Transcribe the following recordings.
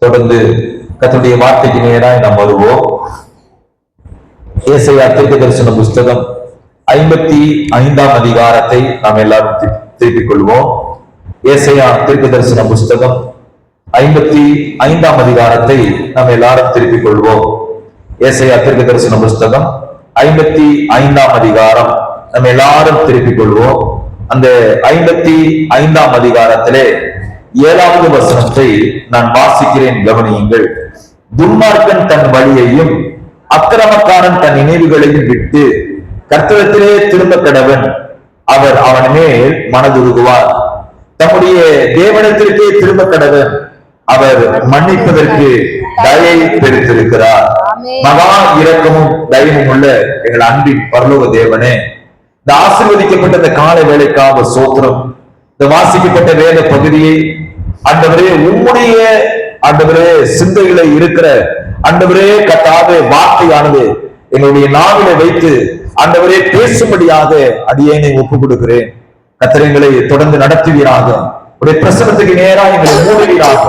தொடர்ந்து கர்த்தருடைய வார்த்தைக்கு நேராக நாம் வருவோம். ஏசாயா தீர்க்கதரிசன புஸ்தகம் 55ஆம் அதிகாரத்தை நாம் எல்லாரும் திருப்பிக் கொள்வோம். ஏசாயா தீர்க்கதரிசன புஸ்தகம் 55ஆம் அதிகாரத்தை நாம் எல்லாரும் திருப்பிக் கொள்வோம். ஏசாயா தீர்க்கதரிசன புஸ்தகம் 55ஆம் அதிகாரம் நம்ம எல்லாரும் திருப்பிக் கொள்வோம். அந்த 55ஆம் அதிகாரத்திலே 7வது வசனத்தை நான் வாசிக்கிறேன், கவனியுங்கள். துன்மார்க்கன் தன் வழியையும் அக்கிரமக்காரன் தன் நினைவுகளையும் விட்டு கர்த்தரிடத்திலே திரும்ப கடவன், அவர் அவன் மேல் மனதுருகுவார். தம்முடைய தேவனிடத்திற்கே திரும்ப கடவன், அவர் மன்னிப்பதற்கு தயை பெருத்திருக்கிறார். மகா இரக்கமும் தயமும் உள்ள எங்கள் அன்பின் பரலோக தேவனே, இந்த ஆசீர்வதிக்கப்பட்ட இந்த கால வேலைக்காக சோத்திரம். இந்த வாசிக்கப்பட்ட வேத பகுதியை ஆண்டவரே உம்முடைய ஆண்டவரே சிந்தையில இருக்கிற ஆண்டவரே கர்த்தாவே வார்த்தையானது எங்களுடைய நாவில வைத்து ஆண்டவரே பேசும்படியாக அடியேனை ஒப்புக் கொடுக்கிறேன். கர்த்தரை தொடர்ந்து நடத்துவீராக, உடைய பிரசனத்துக்கு நேராக எங்களை மூடுவீராக.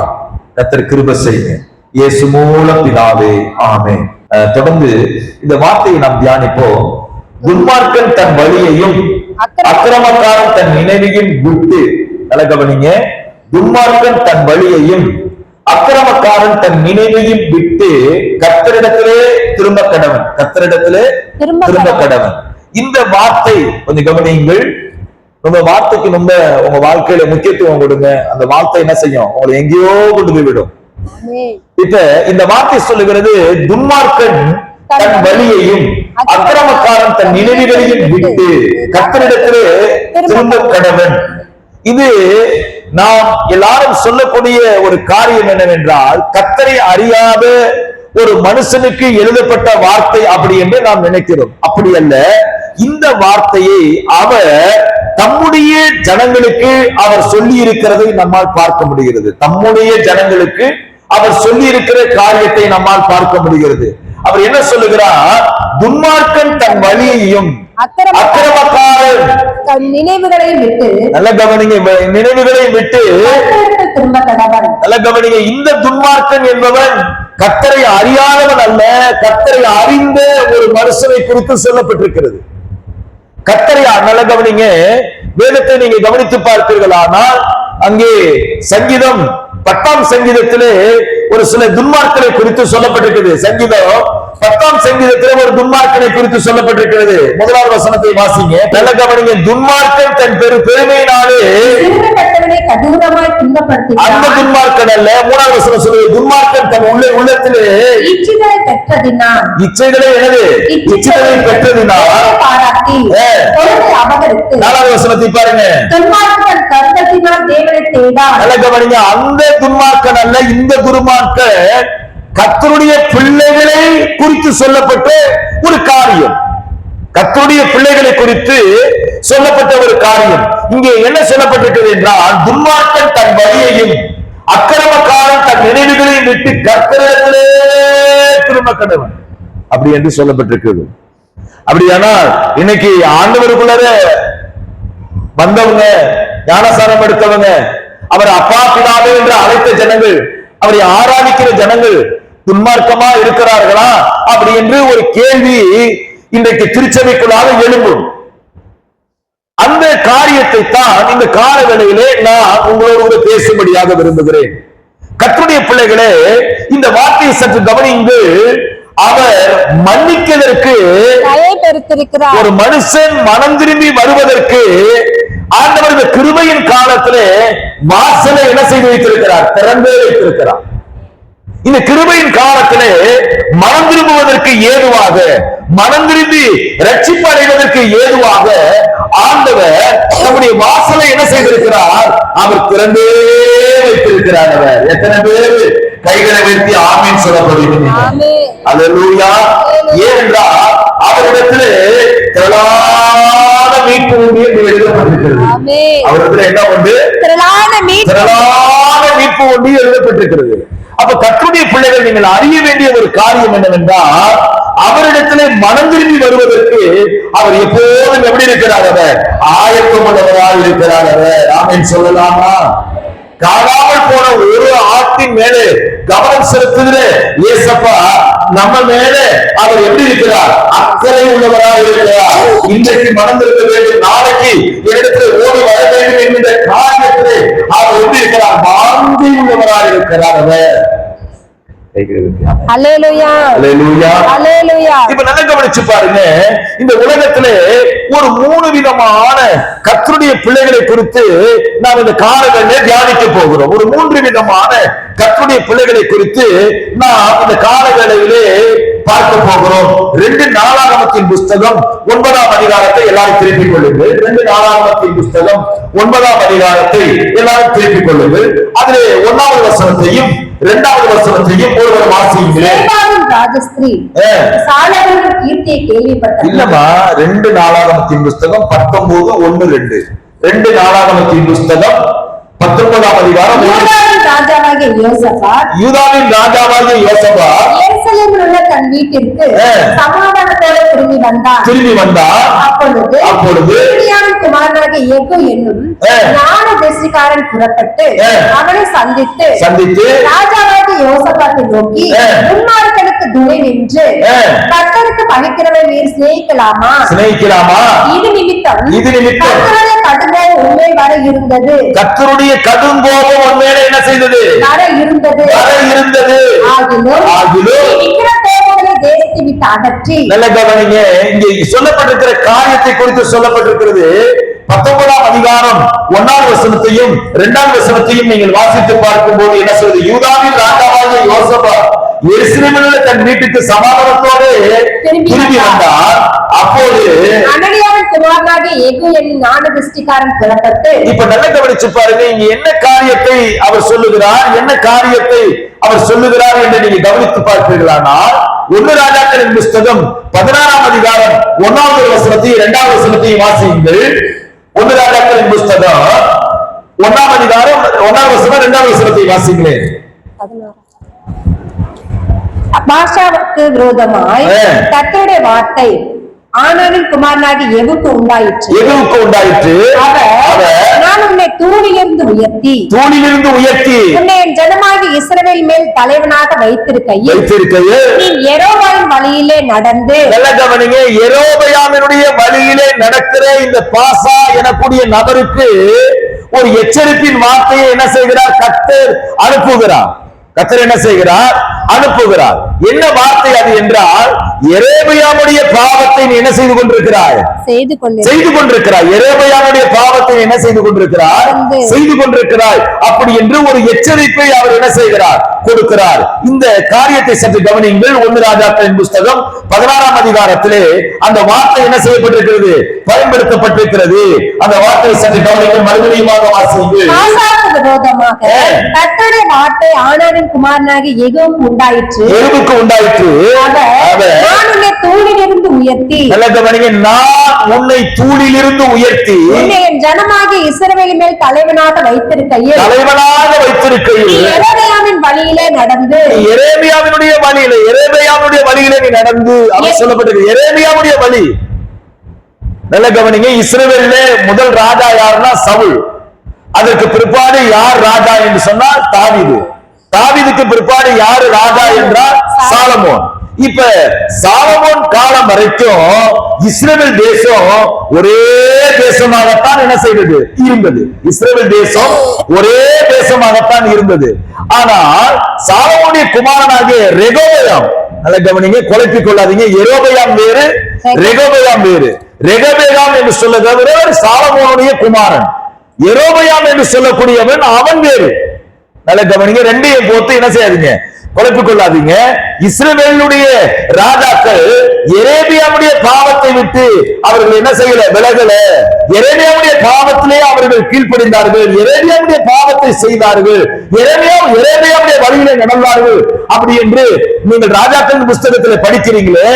கர்த்தர் கிருபை செய்யுங்க, இயேசு மூலம் பிதாவே, ஆமென். தொடர்ந்து இந்த வார்த்தையை நாம் தியானிப்போம். துன்மார்க்கன் தன் வழியையும் அக்கிரமக்காரன் தன் நினைவையும் விட்டு, நல்ல கவனிங்க, துன்மார்க்கன் தன் வழியையும் அக்கிரமக்காரன் தன் நினைவையும் விட்டு கர்த்தரிடத்திலே திரும்ப கடவன், கர்த்தரிடத்திலே திரும்ப கடவன். இந்த வார்த்தை கொஞ்சம் கவனியுங்கள். உங்க வார்த்தைக்கு ரொம்ப உங்க வாழ்க்கையில முக்கியத்துவம் கொடுங்க. அந்த வார்த்தை என்ன செய்யும்? உங்களை எங்கேயோ கொண்டு போய் விடும். இப்ப இந்த வார்த்தை சொல்லுகிறது, துன்மார்க்கன் தன் வழியையும் அக்கிரமக்காரன் தன் நினைவுகளையும் விட்டு கர்த்தரிடத்திலே திரும்ப கடவன். இது நாம் எல்லாரும் சொல்லக்கூடிய ஒரு காரியம் என்னவென்றால், கர்த்தரை அறியாத ஒரு மனுஷனுக்கு எழுதப்பட்ட வார்த்தை அப்படி என்று நாம் நினைக்கிறோம். அப்படி அல்ல. இந்த வார்த்தையை அவர் தம்முடைய ஜனங்களுக்கு அவர் சொல்லி இருக்கிறதை நம்மால் பார்க்க முடிகிறது. தம்முடைய ஜனங்களுக்கு அவர் சொல்லி இருக்கிற காரியத்தை நம்மால் பார்க்க முடிகிறது. அவர் என்ன சொல்லுகிறார்? துன்மார்க்கன் தன் வழியையும் அக்கிரமக்காரன் தன் நினைவுகளையும் விட்டு, நல்ல கவனிங்க, நினைவுகளையும் விட்டு திரும்ப கடவன். நல்ல கவனிங்க, இந்த துன்மார்க்கன் என்பவன் கர்த்தரை அறியாதவன் அல்ல, கர்த்தரை அறிந்த ஒரு மனுஷனை குறித்து சொல்லப்பட்டிருக்கிறது. கர்த்தரை நல்ல கவனிங்க, வேதத்தை நீங்க கவனித்து பார்ப்பீர்களானால் அங்கே சங்கீதம் 10ஆம் சங்கீதத்திலே ஒரு சில துன்மார்க்கனை குறித்து சொல்லப்பட்டிருக்கிறது. சங்கீதம் 10ஆம் சங்கீதத்திலே ஒரு துன்மார்க்கனை குறித்து சொல்லப்பட்டிருக்கிறது. 1வது வசனத்தை வாசிங்க, நல்ல கவனிங்க. துன்மார்க்கன் தன் பெருமையினாலே கடூரமாய் துன்பப்படுத்தினான். அந்த துன்மார்க்கன் அல்ல. 3வது வசனம் சொல்லுது, துன்மார்க்கன் தன் உள்ளத்திலே இச்சைகளை பெற்றதினால், இச்சைகளை எனது இச்சைகளை பெற்றதினால் பாராட்டி பொருளை அபகரித்து. 4வது வசனத்தை பாருங்க, துன்மார்க்கன் கர்த்தத்தினால் தேவனை தேடான். நல்ல கவனிங்க, அந்த துன்மார்க்கன் அல்ல, இந்த துன்மார்க்கன் கர்த்தருடைய பிள்ளைகளை குறித்து சொல்லப்பட்ட ஒரு காரியம். கர்த்தருடைய பிள்ளைகளை குறித்து சொல்லப்பட்ட ஒரு காரியம். இங்கே என்ன சொல்லப்பட்டிருக்கிறது என்றால், துன்மார்க்கன் தன் வழியையும் அக்கிரமக்காரன் தன் நினைவுகளையும் விட்டு கர்த்தரிடத்திலே திரும்ப கடவன், அப்படி என்று சொல்லப்பட்டிருக்கிறது. அப்படியானால் இன்னைக்கு ஆண்டவருக்குள்ளே வந்தவங்க, ஞானசாரம் எடுத்தவங்க, அவர் அப்பா பிதாவே என்று அழைத்த ஜனங்கள், அவரை ஆராதிக்கிற ஜனங்கள் துன்மார்க்கமா இருக்கிறார்களா அப்படி என்று ஒரு கேள்வி இன்றைக்கு திருச்சபைக்குள்ளாக எழும்பும். அந்த காரியத்தை தான் இந்த கால வேளையிலே நான் உங்களோடு பேசும்படியாக விரும்புகிறேன். கர்த்தருடைய பிள்ளைகளே, இந்த வார்த்தையை சற்று கவனியுங்கள். அவர் மன்னிப்பதற்கு ஒரு மனுஷன் மனம் திரும்பி வருவதற்கு ஆண்டவர் இந்த கிருபையின் காலத்திலே வாசலை என்ன செய்து வைத்திருக்கிறார்? திறந்தே வைத்திருக்கிறார். இந்த கிருபையின் காலத்திலே மனம் திரும்புவதற்கு ஏதுவாக, மனம் திரும்பி ரட்சிப்பு அடைவதற்கு ஏதுவாக ஆண்டவர் நம்முடைய வாசலை என்ன செய்திருக்கிறார்? அவர் திறந்தே வைத்திருக்கிறார். அவர் எத்தனை பேர் கைகளை வைத்து ஆமீன் சொல்லப்படுகிறது? அல்லேலூயா. ஏனென்றால் அவரிடத்திலே திரளான மீட்பு உண்டு என்று எழுதப்பட்டிருக்கிறது. அவரிடத்தில் என்ன உண்டு? திரளான மீட்பு உண்டு எழுதப்பட்டிருக்கிறது. அப்ப கர்த்தருடைய பிள்ளைகள் நீங்கள் அறிய வேண்டிய ஒரு காரியம் என்னவென்றால், அவரிடத்திலே மனம் திரும்பி வருவதற்கு அவர் எப்போதும் எப்படி இருக்கிறார்? அவர் ஆயத்தமுள்ளவராக இருக்கிறார். அவர் ஆமென் சொல்லலாமா? காணாமல் போன ஒரு ஆட்டின் மேலே கவனம் செலுத்துகிற ஏசப்பா நம்ம மேலே அவர் எப்படி இருக்கிறார்? அக்கறை உள்ளவராக இருக்கிறார். இன்றைக்கு மறந்திருக்க வேண்டும், நாளைக்கு இடத்துல ஓடி வர வேண்டும் என்கிற காரியத்திலே அவர் எப்படி இருக்கிறார்? வாங்கி உள்ளவராக இருக்கிறார். அவர் அல்லேலூயா அல்லேலூயா அல்லேலூயா. இப்ப நல்லா கவனிச்சு பாருங்க, இந்த உலகத்திலே ஒரு 3 விதமான கர்த்தருடைய பிள்ளைகளை குறித்து நாம் இந்த காலங்களிலே தியானிக்க போகிறோம். ஒரு 3 விதமான கர்த்தருடைய பிள்ளைகளை குறித்து நாம் இந்த காலங்களிலே பார்க்க போகிறோம். 2 நாளாகமத்தின் புஸ்தகம் 9ஆம் அதிகாரத்தை எல்லாரும் திருப்பிக் கொள்ளுங்கள். 2 நாளாகமத்தின் புஸ்தகம் 9ஆம் அதிகாரத்தை எல்லாரும் திருப்பிக் கொள்ளுங்கள். அதிலே 1வது வசனத்தையும் 2வது வசனத்தையும் ஒருவர் வாசியுங்களேன். ராஜஸ்திரீ சாலமோனின் கீர்த்தியை கேள்விப்பட்டார். இல்லம்மா, 2 நாளாகமத்தின் புஸ்தகம் 19:1-2. 2 நாளாகமத்தின் புஸ்தகம் 19ஆம் அதிகாரம். ராஜாவாகிய யோசபாத் எருசலேமில் உள்ள தன் வீட்டிற்கு சமாதானத்தோடு திரும்பி வந்தார். அப்பொழுது சீரியாவின் குமாரனாகிய யெகூ என்னும் ஞானதிருஷ்டிக்காரன் புறப்பட்டு அவனை சந்தித்து ராஜாவாகிய யோசபாத்தை நோக்கி, துன்மார்க்கனுக்கு துணை நின்று கர்த்தருக்கு பணிக்கிறவனை நீர் சிநேகிக்கலாமா? இது நிமித்தம் கர்த்தருடைய கடுங்கோபம் உன்மேல் வர இருந்தது. கர்த்தருடைய கடுங்கோபம் உன்மேல் என்ன செய்தது? வர இருந்தது. தேசத்தை விட்டு அகற்றி. நல்ல கவனிங்க, இங்கே சொல்லப்பட்டிருக்கிற காரியத்தை குறித்து சொல்லப்பட்டிருக்கிறது. 19ஆம் அதிகாரம் 1வது வசனத்தையும் 2வது வசனத்தையும் நீங்கள் வாசித்து பார்க்கும்போது என்ன சொல்றது? யூதாவின் ராஜாவாகிய யோசபாத் எருசலேமில் தன் வீட்டுக்கு சமாதானத்தோடு திரும்பி வந்தார். அப்போது அனனியாவின் குமாரனாகிய யெகூ என்னும் ஞானதிருஷ்டிக்காரன் புறப்பட்டு. இப்ப நல்ல கவனிச்சு பாருங்க, இங்க என்ன காரியத்தை அவர் சொல்லுகிறார், என்ன காரியத்தை அவர் சொல்லுகிறார் என்று நீங்க கவனித்து பார்ப்பீர்களானால், 1 ராஜாக்களின் புஸ்தகம் 16ஆம் அதிகாரம் 1வது வசனத்தையும் 2வது வசனத்தையும் வாசியுங்கள். 1 ராஜாக்களின் புஸ்தகம் 1ஆம் அதிகாரம் 1வது வசனம் 2வது வசனத்தை வாசிங்களேன். பாஷாவுக்கு விரோதமாய் கர்த்தருடைய வார்த்தை ஆனானின் குமாரனாகிய யெகூவுக்கு உண்டாயிற்று. நான் உன்னை தூணிலிருந்து உயர்த்தி உன்னை என் ஜனமாகிய இஸ்ரவேல் மேல் தலைவனாக வைத்திருக்கையில் நீ யெரொபெயாமின் வழியிலே நடந்து. நல்ல கவனிங்க, யெரொபெயாமினுடைய வழியிலே நடக்கிற இந்த பாசா எனக்கூடிய நபருக்கு ஒரு எச்சரிப்பின் வார்த்தையை என்ன செய்கிறார்? கர்த்தர் அனுப்புகிறார். என்ன வார்த்தை அது என்றால், யெரொபெயாமுடைய பாவத்தை நீ என்ன செய்து கொண்டிருக்கிறாய்? யெரொபெயாமுடைய பாவத்தை என்ன செய்து கொண்டிருக்கிறாய் அப்படி என்று ஒரு எச்சரிப்பை அவர் என்ன செய்கிறார்? கொடுக்கிறார். இந்த காரியத்தை சற்று கவனியுங்கள். 1 ராஜாக்களின் புஸ்தகம் 16ஆம் அதிகாரத்திலே அந்த வார்த்தை என்ன செய்யப்பட்டிருக்கிறது? பயன்படுத்தப்பட்டிருக்கிறது. அந்த வார்த்தை சற்று கவனியுங்கள். மறுபடியும் வாசியுங்கள். கர்த்தருடைய வார்த்தை ஆனானின் குமாரனாகிய யெகூவுக்கு உண்டாயிற்று. நான் உன்னை தூணிலிருந்து உயர்த்தி. நான் உன்னை தூணிலிருந்து உயர்த்தி உன்னை என் ஜனமாகிய இஸ்ரவேல் மேல் தலைவனாக வைத்திருக்கையில் யெரொபெயாமின் வழியிலே நடந்து. யெரொபெயாமினுடைய வழியிலே நீ நடந்து. அவர் சொல்லப்பட்டிருக்கு யெரொபெயாமுடைய வழி. நல்ல கவனிங்க, இஸ்ரவேலிலே முதல் ராஜா யாருன்னா சவுல். அதற்கு பிற்பாடு யார் ராஜா என்று சொன்னால் தாவீதுக்கு பிற்பாடு யாரு ராஜா என்றால் சாலமோன். இப்ப சாலமோன் காலம் வரைக்கும் இஸ்ரவேல் தேசம் ஒரே தேசமாகத்தான் என்ன செய்தது? இருந்தது. இஸ்ரவேல் தேசம் ஒரே தேசமாகத்தான் இருந்தது. ஆனால் சாலமோனுடைய குமாரனாகிய ரெகொபெயாம், நல்ல கவனிங்க, குழப்பிக் கொள்ளாதீங்க, யெரொபெயாம் வேறு, ரெகொபெயாம் வேறு. ரெகொபெயாம் என்று சொல்லுகிறவர் சாலமோனுடைய குமாரன். யெரொபெயாம் என்று சொல்லக்கூடியவன் அவன் வேறு. நல்ல கவனிங்க, ரெண்டையும் போட்டு என்ன செய்யாதீங்க, குழப்பிக் கொள்ளாதீங்க. இஸ்ரவேலுடைய ராஜாக்கள் எரேமியாவுடைய பாவத்தை விட்டு அவர்கள் என்ன செய்யல? விலகல. எரேமியாவுடைய பாவத்திலே அவர்கள் கீழ்ப்படிந்தார்கள். எரேமியாவுடைய பாவத்தை செய்தார்கள். எரேமியாவுடைய வழியிலே நடந்தார்கள். அப்படி என்று நீங்கள் ராஜாக்கள் புஸ்தகத்தில் படிக்கிறீங்களே,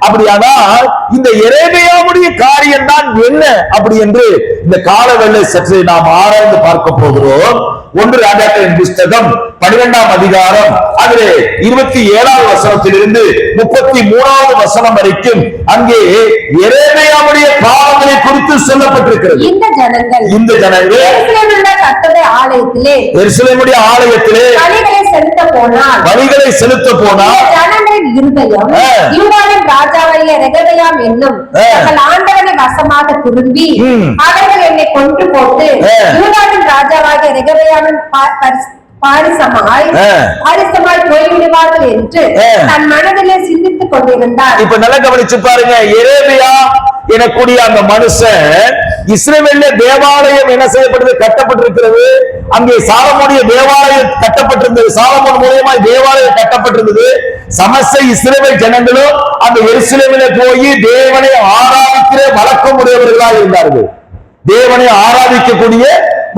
அப்படியானால் இந்த எரேமியாவுடைய காரியம் தான் என்ன அப்படி என்று இந்த காலவெல்லை சற்று நாம் ஆராய்ந்து பார்க்க போகிறோம். ஒன்று ராஜாக்களின் புஸ்தகம் 12ஆம் அதிகாரம் அதிலே 27வது வசனத்திலிருந்து 33வது வசனம் வரைக்கும் அங்கே எரேமியாவுடைய பாவங்களை குறித்து சொல்லப்பட்டிருக்கிறது. இந்த ஜனங்கள் எருசலேமுடைய ஆலயத்திலே பலிகளை செலுத்த போனால் ஜனங்களின் இருதயம் யூதாவின் ராஜாவாகிய ரெகொபெயாம் என்னும் ஆண்டவனை வசமாக திரும்பி அவர்கள் என்னை கொன்று போட்டு யூதாவின் ராஜாவாகிய ரெகொபெயாமின் பாரிசமாய் போய்விடுவார்கள் என்று தன் மனதிலே சிந்தித்துக் கொண்டிருந்தார். இப்ப நல்லா கவனிச்சு பாருங்க, எரேமியா எனக்கூடிய அந்த மனுஷன் இஸ்ரவேல்ல தேவாலயம் என்ன செய்யப்பட்டது, கட்டப்பட்டிருக்கிறது. அங்கே சாலமோனுடைய தேவாலயம் கட்டப்பட்டிருந்தது, சாலமோன் மூலமா தேவாலயம் கட்டப்பட்டிருந்தது. சமஸ்த இஸ்ரவேல் ஜனங்களும் அந்த எருசலேமிலே போய் தேவனை ஆராதிக்கிற வழக்கம் உடையவர்களாக இருந்தார்கள். தேவனை ஆராதிக்கக்கூடிய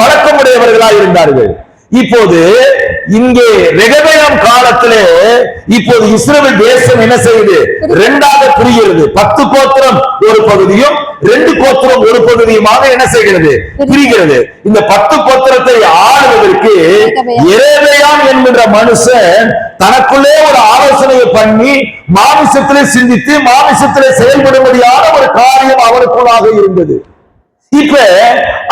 வழக்கம் உடையவர்களாக இருந்தார்கள். இப்போது இங்கே ரெகொபெயாம் காலத்திலே இப்போது இஸ்ரவேல் தேசம் என்ன செய்யுது, இரண்டாக பிரிகிறது. 10 கோத்திரம் ஒரு பகுதியும் 2 கோத்திரம் ஒரு பகுதியுமாக என்ன செய்கிறது, பிரிகிறது. இந்த 10 கோத்திரத்தை ஆளுவதற்கு எரேமியாம் என்கின்ற மனுஷன் தனக்குள்ளே ஒரு ஆலோசனையை பண்ணி மாமிசத்திலே சிந்தித்து மாமிசத்திலே செயல்படும்படியான ஒரு காரியம் அவருக்குள்ளாக இருந்தது. இப்ப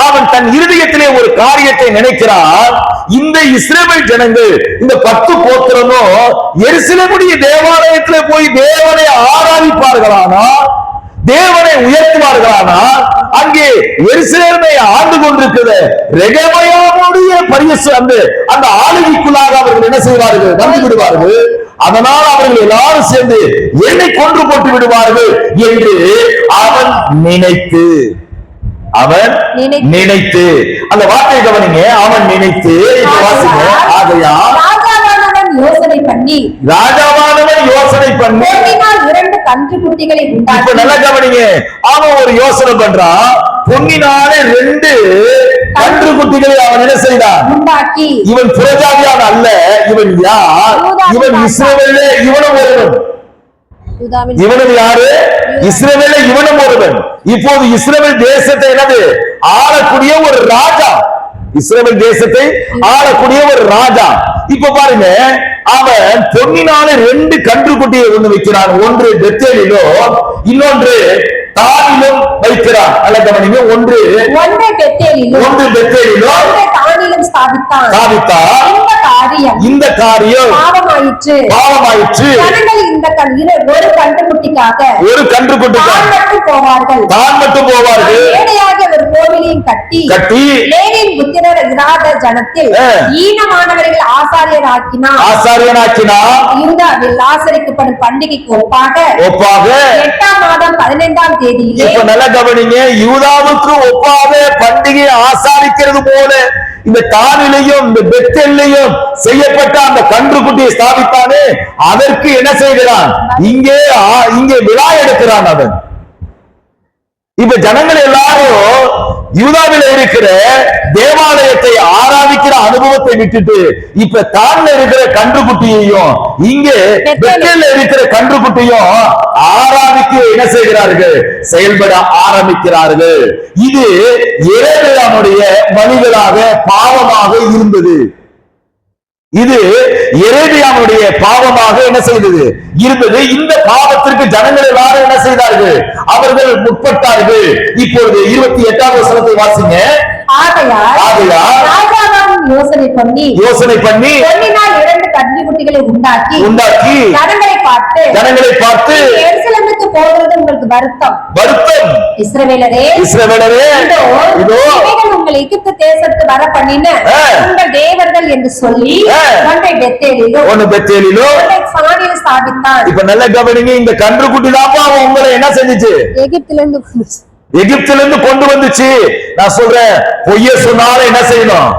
அவன் தன் இருதயத்திலே ஒரு காரியத்தை நினைக்கிறான். இந்த இஸ்ரவேல் ஜனங்கள் இந்த 10 கோத்திரமும் எருசலேமுடைய தேவாலயத்திலே போய் தேவனை ஆராதிப்பார்களானா, தேவனை உயர்த்துவார்களானா, அங்கே எருசலேமை ஆண்டு கொண்டிருக்கிற ரெகொபெயாமுடைய அந்த ஆளுகைக்குள்ளாக அவர்கள் என்ன செய்வார்கள், வந்து விடுவார்கள். அதனால் அவர்கள் எல்லாரும் சேர்ந்து என்னை கொன்று போட்டு விடுவார்கள் என்று அவன் நினைத்து அந்த வார்த்தையை கவனிங்க, அவன் நினைத்து யோசனை பண்ணி இரண்டு கன்றுக்குட்டிகளை இப்ப நல்லா கவனிங்க, அவன் ஒரு யோசனை பண்றான். பொன்னினால 2 கன்றுக்குட்டிகளை அவன் என்ன செய்தான், உண்டாக்கி. இவன் புறஜாதியான் அல்ல, இவன் யார், இவன் இஸ்ரவேலே இவனும் ஒருவன். இவனும் யாரு, இஸ்ரவேலே இவனும் ஒருவன். இப்போது இஸ்ரவேல் தேசத்தை என்னது ஆளக்கூடிய ஒரு ராஜா, இஸ்ரவேல் தேசத்தை ஆளக்கூடிய ஒரு ராஜா. இப்ப பாருங்க, அவன் பொன்னினால 2 கன்றுக்குட்டியை ஒண்ணு வைக்கிறான். ஒன்று பெத்தேலிலும் இன்னொன்று தானிலும் வைக்கிறான். அல்ல கவனிங்க, ஒன்று பெத்தேலிலும் தானிலும் ஸ்தாபித்தான். இந்த காரியம் பாவமாயிற்று. ஒரு கன்றுக்குட்டிக்காக தான் மட்டும் போவார்கள். ஒரு கோவிலையும் கட்டி லேவியின் புத்திரர் இராத ஜனத்தில் ஈனமானவர்கள் ஆசாரியராக்கினார். யூதாவில் ஆசரிக்கப்படும் பண்டிகைக்கு ஒப்பாக 8ஆம் மாதம் 15ஆம் தேதியிலே. இப்ப நல்லா கவனிங்க, யூதாவுக்கு ஒப்பாக பண்டிகை ஆசாரிக்கிறது போல இந்த தானிலையும் இந்த பெத்தேலிலும் செய்யப்பட்ட அந்த கன்றுக்குட்டியை ஸ்தாபித்தானே, அதற்கு என்ன செய்கிறான், இங்கே விழா எடுக்கிறான் அவன். இப்ப ஜனங்கள் எல்லாரும் யூதாவில் இருக்கிற தேவாலயத்தை ஆராதிக்கிற அனுபவத்தை விட்டுட்டு இப்ப தான்ல இருக்கிற கன்றுக்குட்டியையும் இங்கே பெத்தேல்ல இருக்கிற கன்றுக்குட்டியும் ஆராதிக்க என்ன செய்கிறார்கள், செயல்பட ஆரம்பிக்கிறார்கள். இது எரேமியாவுடைய வழிகளாக பாவமாக இருந்தது. இது எரேமியாவுடைய பாவமாக என்ன செய்தது இருந்தது. இந்த பாவத்திற்கு ஜனங்கள் எல்லாரும் என்ன செய்தார்கள், அவர்கள் முற்பட்டார்கள். இப்பொழுது 28ஆம் வசனத்தை வாசிங்க. யோசனை பண்ணி பொன்னினால் 2 கன்றுக்குட்டிகளை உண்டாக்கி ஜனங்களை பார்த்து எருசலேமுக்கு போகிறது உங்களுக்கு வருத்தம். இஸ்ரவேலரே இதோ உங்களை எகிப்து தேசத்துக்கு வர பண்ணின உங்கள் தேவர்கள் என்று சொல்லி ஒன்றை பெத்தேலிலும் சாணியில் ஸ்தாபித்தான். இப்ப நல்ல கவனிங்க, இந்த கன்றுக்குட்டி தான் அவன் உங்களை என்ன செஞ்சுச்சு, எகிப்திலிருந்து கொண்டு வந்துச்சு. நான் சொல்றேன், பொய்ய சொன்னாலும் என்ன செய்யணும்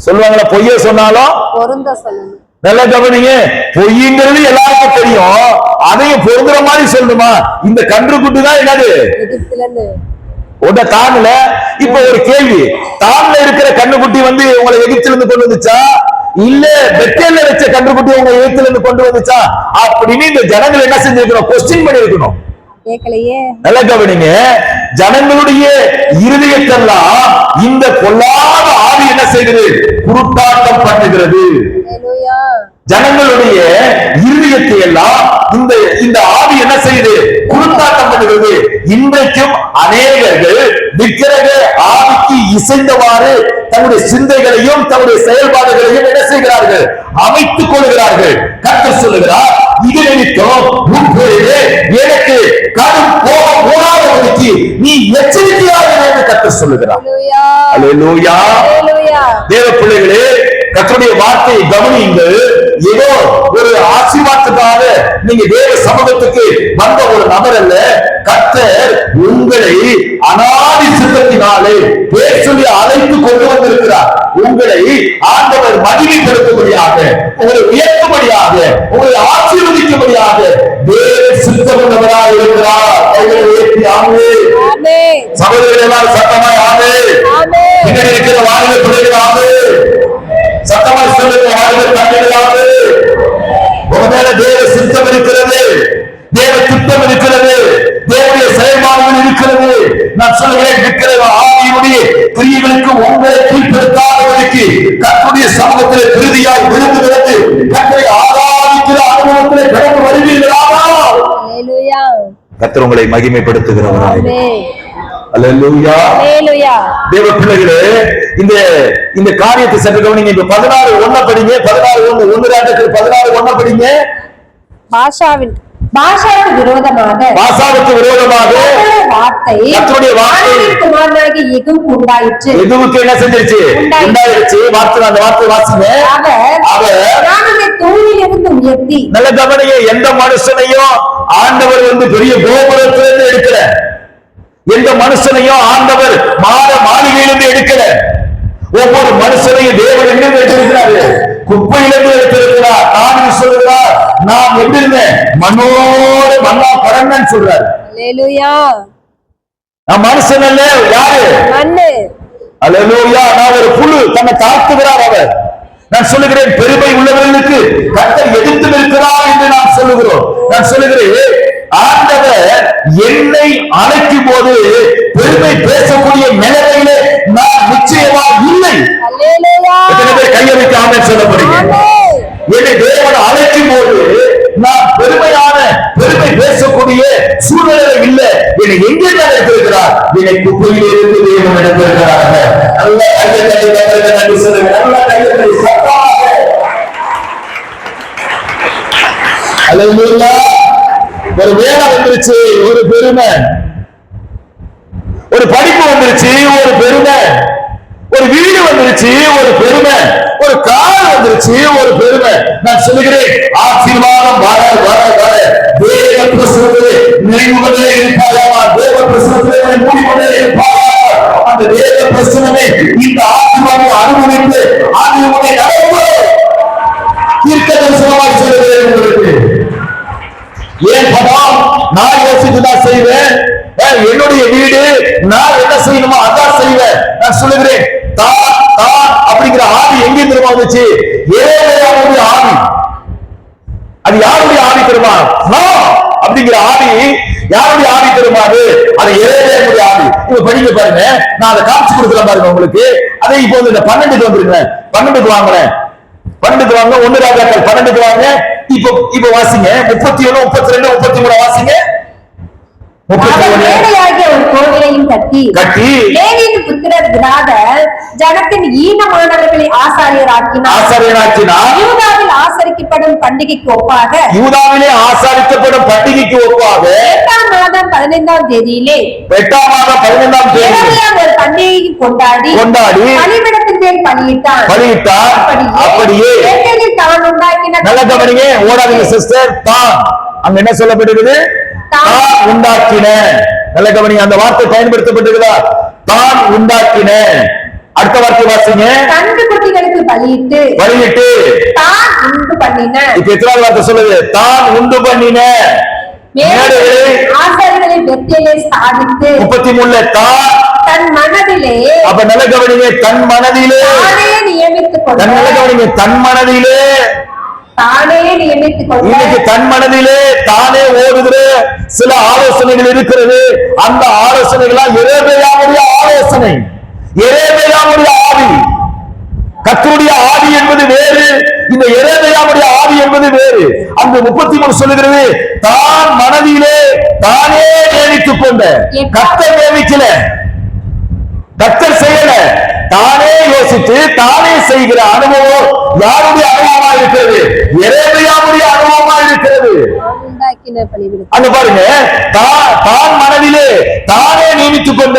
சொல்லுவாங்களா, பொய்ய சொன்னாலும் நல்ல கவனிங்க, பொய்ங்கிறது எல்லாருக்கும் தெரியும், அதையும் பொருந்துற மாதிரி சொல்லணுமா. இந்த கன்றுக்குட்டி தான் என்னது தான்ல. இப்ப ஒரு கேள்வி, தான்ல இருக்கிற கன்றுக்குட்டி வந்து உங்களை எகிப்திலிருந்து கொண்டு வந்துச்சா, இல்ல பெத்தேல்ல வச்ச கன்றுக்குட்டி உங்க எகிப்திலிருந்து கொண்டு வந்துச்சா அப்படின்னு இந்த ஜனங்கள் என்ன செஞ்சிருக்கணும், கொஸ்டின் பண்ணி இருக்கணும். நல்லா கவனிங்க, ஜனங்களுடைய இருதயத்தெல்லாம் இந்த பொல்லாத ஆவி என்ன செய்கிறது? குருட்டாட்டம் பண்ணுகிறது. ஜனங்களுடைய இருதயத்தை எல்லாம் இந்த ஆவி என்ன செய்யுது? குருட்டாட்டம் பண்ணுகிறது. இன்றைக்கும் அநேகர்கள் விக்கிரக ஆவிக்கு இசைந்தவாறு தன்னுடைய சிந்தைகளையும் தன்னுடைய செயல்பாடுகளையும் என்ன செய்கிறார்கள்? அமைத்துக் கொள்கிறார்கள். கர்த்தர் சொல்லுகிறார், இது நிமித்தம் எனக்கு கடும் கோபம் போடாதபடிக்கு நீ எச்சரிக்கையாக என்று கர்த்தர் சொல்லுகிறார். அல்லேலூயா. தேவ பிள்ளைகளே, கர்த்தருடைய வார்த்தையை கவனியுங்கள். ஏதோ ஒரு ஆசீர்வாதத்துக்காக நீங்க தேவ சமூகத்துக்கு வந்த ஒரு நபர் அல்ல. கர்த்தர் உங்களை அநாதி சித்தத்தினாலே பேர் சொல்லி அழைத்து கொண்டு வந்திருக்கிறார். உங்களை ஆண்டவர் மகிமைப்படுத்தும்படியாக, உங்களை உயர்த்தும்படியாக, உங்களை ஆசீர்வதிக்கும்படியாக தேவ சித்தமுள்ளவராக இருக்கிறார். சகோதரர்கள் எல்லாரும் சத்தமாய் ஆமென். பின்னாடி இருக்கிற வாலிப பிள்ளைகள் ஆமென். சத்தமாய் சொல்லுங்க, வாலிப பிள்ளைகள் ஆமென். உங்க மேல தேவ சித்தம் இருக்கிறது, தேவ திட்டம் இருக்கிறது, தேவனுடைய செயல்பாடுகள் இருக்கிறது. நான் சொல்லுகிறேன், இருக்கிற ஆவியினுடைய கிரியைகளுக்கு உங்களை கீழ்ப்படுத்தாதவருக்கு கர்த்தருடைய சமூகத்தில் பிரதியாய் விழுந்து விழுந்து கர்த்தரை ஆராதிக்கிற அனுபவத்திலே கடந்து வருவீர்களானால் கர்த்தர் உங்களை மகிமைப்படுத்துகிறவராய். அல்லேலூயா. தேவ பிள்ளைகளே, இந்த காரியத்தை சற்று கவனிங்க. இப்ப 16:1 படிங்க. 16:1 படிங்க. பாஷாவுக்கு விரோதமாக கர்த்தருடைய வார்த்தை குமாரனாகிய யெகூவுக்கு உண்டாயிற்று. யெகூவுக்கு என்ன செஞ்சிருச்சு? உண்டாயிடுச்சு. அந்த வார்த்தை வாசிங்க. அவர் ஞானத்தை தூணிலிருந்து உயர்த்தி. நல்ல கவனிங்க. எந்த மனுஷனையும் ஆண்டவர் பெரிய கோபுரத்திலிருந்து எடுக்கல. எந்த மனுஷனையும் ஆண்டவர் மாளிகையிலிருந்து எடுக்கல. ஒவ்வொரு மனுஷனையும் தேவன் எங்கிருந்து எடுத்திருக்கிறாரு? குப்பையிலிருந்து எடுத்திருக்கிறார். நான் சொல்லுகிறார், நான் எங்கிருந்தேன்? மண்ணோடு மண்ணா பறந்தேன்னு சொல்றாரு. நான் மனுஷன் அல்ல, யாரு? மண்ணு. அல்லேலூயா. நான் ஒரு புழு, தன்னை தாழ்த்துகிறார் அவர். நான் சொல்லுகிறேன், பெருமை உள்ளவர்களுக்கு கர்த்தர் எதிர்த்து நிற்கிறார் என்று நான் சொல்லுகிறோம். நான் சொல்லுகிறேன், ஆண்டவர் என்னை அழைக்கும் போது பெருமை பேசக்கூடிய நிலைமையிலே நான் நிச்சயமா இல்லை. எத்தனை பேர் கையை வைத்து ஆமென் சொல்ல போறீங்க? என்னை தேவன் அழைக்கும் போது நான் பெருமை பேசக்கூடிய சூழ்நிலை இல்லை. என்னை எங்கே நடத்திருக்கிறார்? என்னை குப்பையிலே இருந்து தேவன் நடத்திருக்கிறார். நல்ல கையை நன்றி சொல்லுங்க. நல்ல கையை சத்தமாக அல்லேலூயா. ஒரு வேலை வந்துருச்சு, ஒரு பெருமை. ஒரு படிப்பு வந்துருச்சு, ஒரு பெருமை. ஒரு வீடு வந்துருச்சு, ஒரு பெருமை. ஒரு கார் வந்துருச்சு, ஒரு பெருமை. நான் சொல்லுகிறேன், ஆசீர்வாதம் வர வர வர தேவ பிரசன்னத்திலே நிறைவுகளே இருப்பாயா? தேவ பிரசன்னத்திலே மூடிக்கொண்டே இருப்பாயா? அந்த தேவ பிரசன்னமே இந்த ஆசீர்வாதம் அனுபவித்து ஆண்டவருடைய நடவு தீர்க்க தரிசனமாய் சொல்லுகிறேன் உங்களுக்கு. ஏன் படம்? நான் யோசித்துதான் செய்வேன். என்னுடைய வீடு நான் என்ன செய்யணுமோ அதான் செய்வேன். நான் சொல்லுகிறேன், தான் அப்படிங்கிற ஆவி எங்கே தெரியுமா வந்துச்சு? ஏழையாவுடைய ஆவி. அது யாருடைய ஆவி தெரியுமா? அப்படிங்கிற ஆவி யாருடைய ஆவி தெரியுமா? அது ஏழையாவுடைய ஆவி. இப்ப படிக்க பாருங்க, நான் அதை காமிச்சு கொடுக்குறேன் பாருங்க உங்களுக்கு. அதை இப்போ இந்த 12க்கு வந்துருங்க. 12க்கு வாங்குறேன். 12க்கு வாங்க. 1 ராஜாக்கள் 12க்கு வாங்க. இப்ப வாசிங்க. 31, 32, 33 வாசிங்க. ஒரு கோவிலையும் கட்டி லேவியின் புத்திரர் கிராதர் ஜனத்தின் ஈனமானவர்களை ஆசாரியராக்கினார். யூதாவில் ஆசரிக்கப்படும் பண்டிகைக்கு ஒப்பாக 8ஆம் மாதம் 15ஆம் தேதியிலே ஒரு பண்டிகையை கொண்டாடி பலிபீடத்தின் மேல் பலியிட்டார். அப்படியே தான் உண்டாக்கின. நல்ல கவனிங்க, ஓடாதீங்க சிஸ்டர். தான் அங்க என்ன சொல்லப்படுகிறது? தான் உண்டாக்கின. நல்ல கவனிங்க, அந்த வார்த்தை பயன்படுத்தப்பட்டிருக்கிறதா? தான் உண்டாக்கின. அடுத்த வார்த்தை வாசிங்க. கன்று குட்டிகளுக்கு பலியிட்டு தான் உண்டு பண்ணின. இப்ப எத்தனாவது வார்த்தை சொல்லுது? தான் உண்டு பண்ணின. ஆசாரியர்களை பெத்தேலே ஸ்தாபித்து 33 தான் தன் மனதிலே. அப்ப நல்ல கவனிங்க, தன் மனதிலே நியமித்துக் கொண்டார். நல்ல கவனிங்க, தன் மனதிலே தானே நியமித்துக் கொள்ள இன்னைக்கு தன் மனதிலே தானே ஓடுகிற சில ஆலோசனைகள் இருக்கிறது. அந்த ஆலோசனைகளா எரேமியாவுடைய ஆலோசனை, எரேமியாவுடைய ஆவி. கர்த்தருடைய ஆவி என்பது வேறு, இந்த எரேமியாவுடைய ஆவி என்பது வேறு. அந்த 33 சொல்லுகிறது, தான் மனதிலே தானே நியமித்துக் கொண்ட. கர்த்தர் நியமிக்கல, கர்த்தர் செய்யல, தானே யோசித்து தானே செய்கிற அனுபவம் யாருடைய அனுபவமா இருக்கிறது? எரேமியாவுடைய அனுபவமா இருக்கிறது. அங்க பாருங்க, தான் மனதிலே தானே நியமித்துக் கொண்ட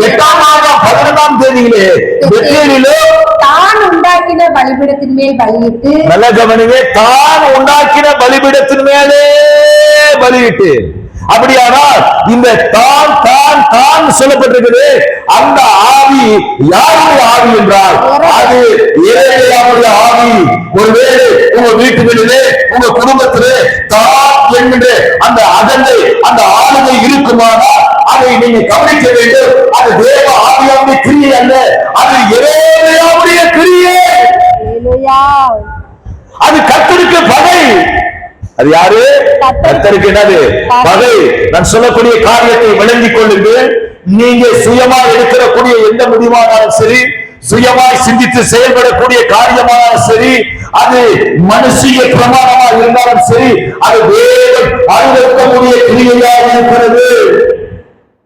8ஆம் மாதம் 11ஆம் தேதியிலே பெத்தேலிலே தான் உண்டாக்கின பலிபீடத்தின் மேல் பலியிட்டு, நல்ல கவனிங்க, தான் உண்டாக்கின பலிபீடத்தின் மேலே பலியிட்டு. அப்படியானால் இந்த தான் தான் தான் சொல்லப்பட்டிருக்கிறது. அந்த ஆவி யாருடைய ஆவி என்றால் அது எரேமியாவுடைய ஆவி. ஒருவேளை உங்க வீட்டுகளிலே உங்க குடும்பத்திலே தான் என்கின்ற அந்த அகந்தை, அந்த ஆளுமை இருக்குமானால் அதை நீங்க கவனிக்க வேண்டும். அது தேவ ஆவியாவுடைய கிரியை அல்ல, அது எரேமியாவுடைய கிரியை. அது கர்த்தருக்கு பகை. அது யாரு? கர்த்தருக்கு என்னது? பகை. நான் சொல்லக்கூடிய காரியத்தை விளங்கிக் கொள்ளுங்கள். நீங்க சுயமா எடுக்கக்கூடிய எந்த முடிவானாலும் சரி, சுயமாய் சிந்தித்து செயல்படக்கூடிய காரியமானாலும் சரி, அது மனுஷிய பிரமாணமா இருந்தாலும் சரி, அது தேவன் அனுமதிக்கக்கூடிய கிரியையாக இருக்கிறது.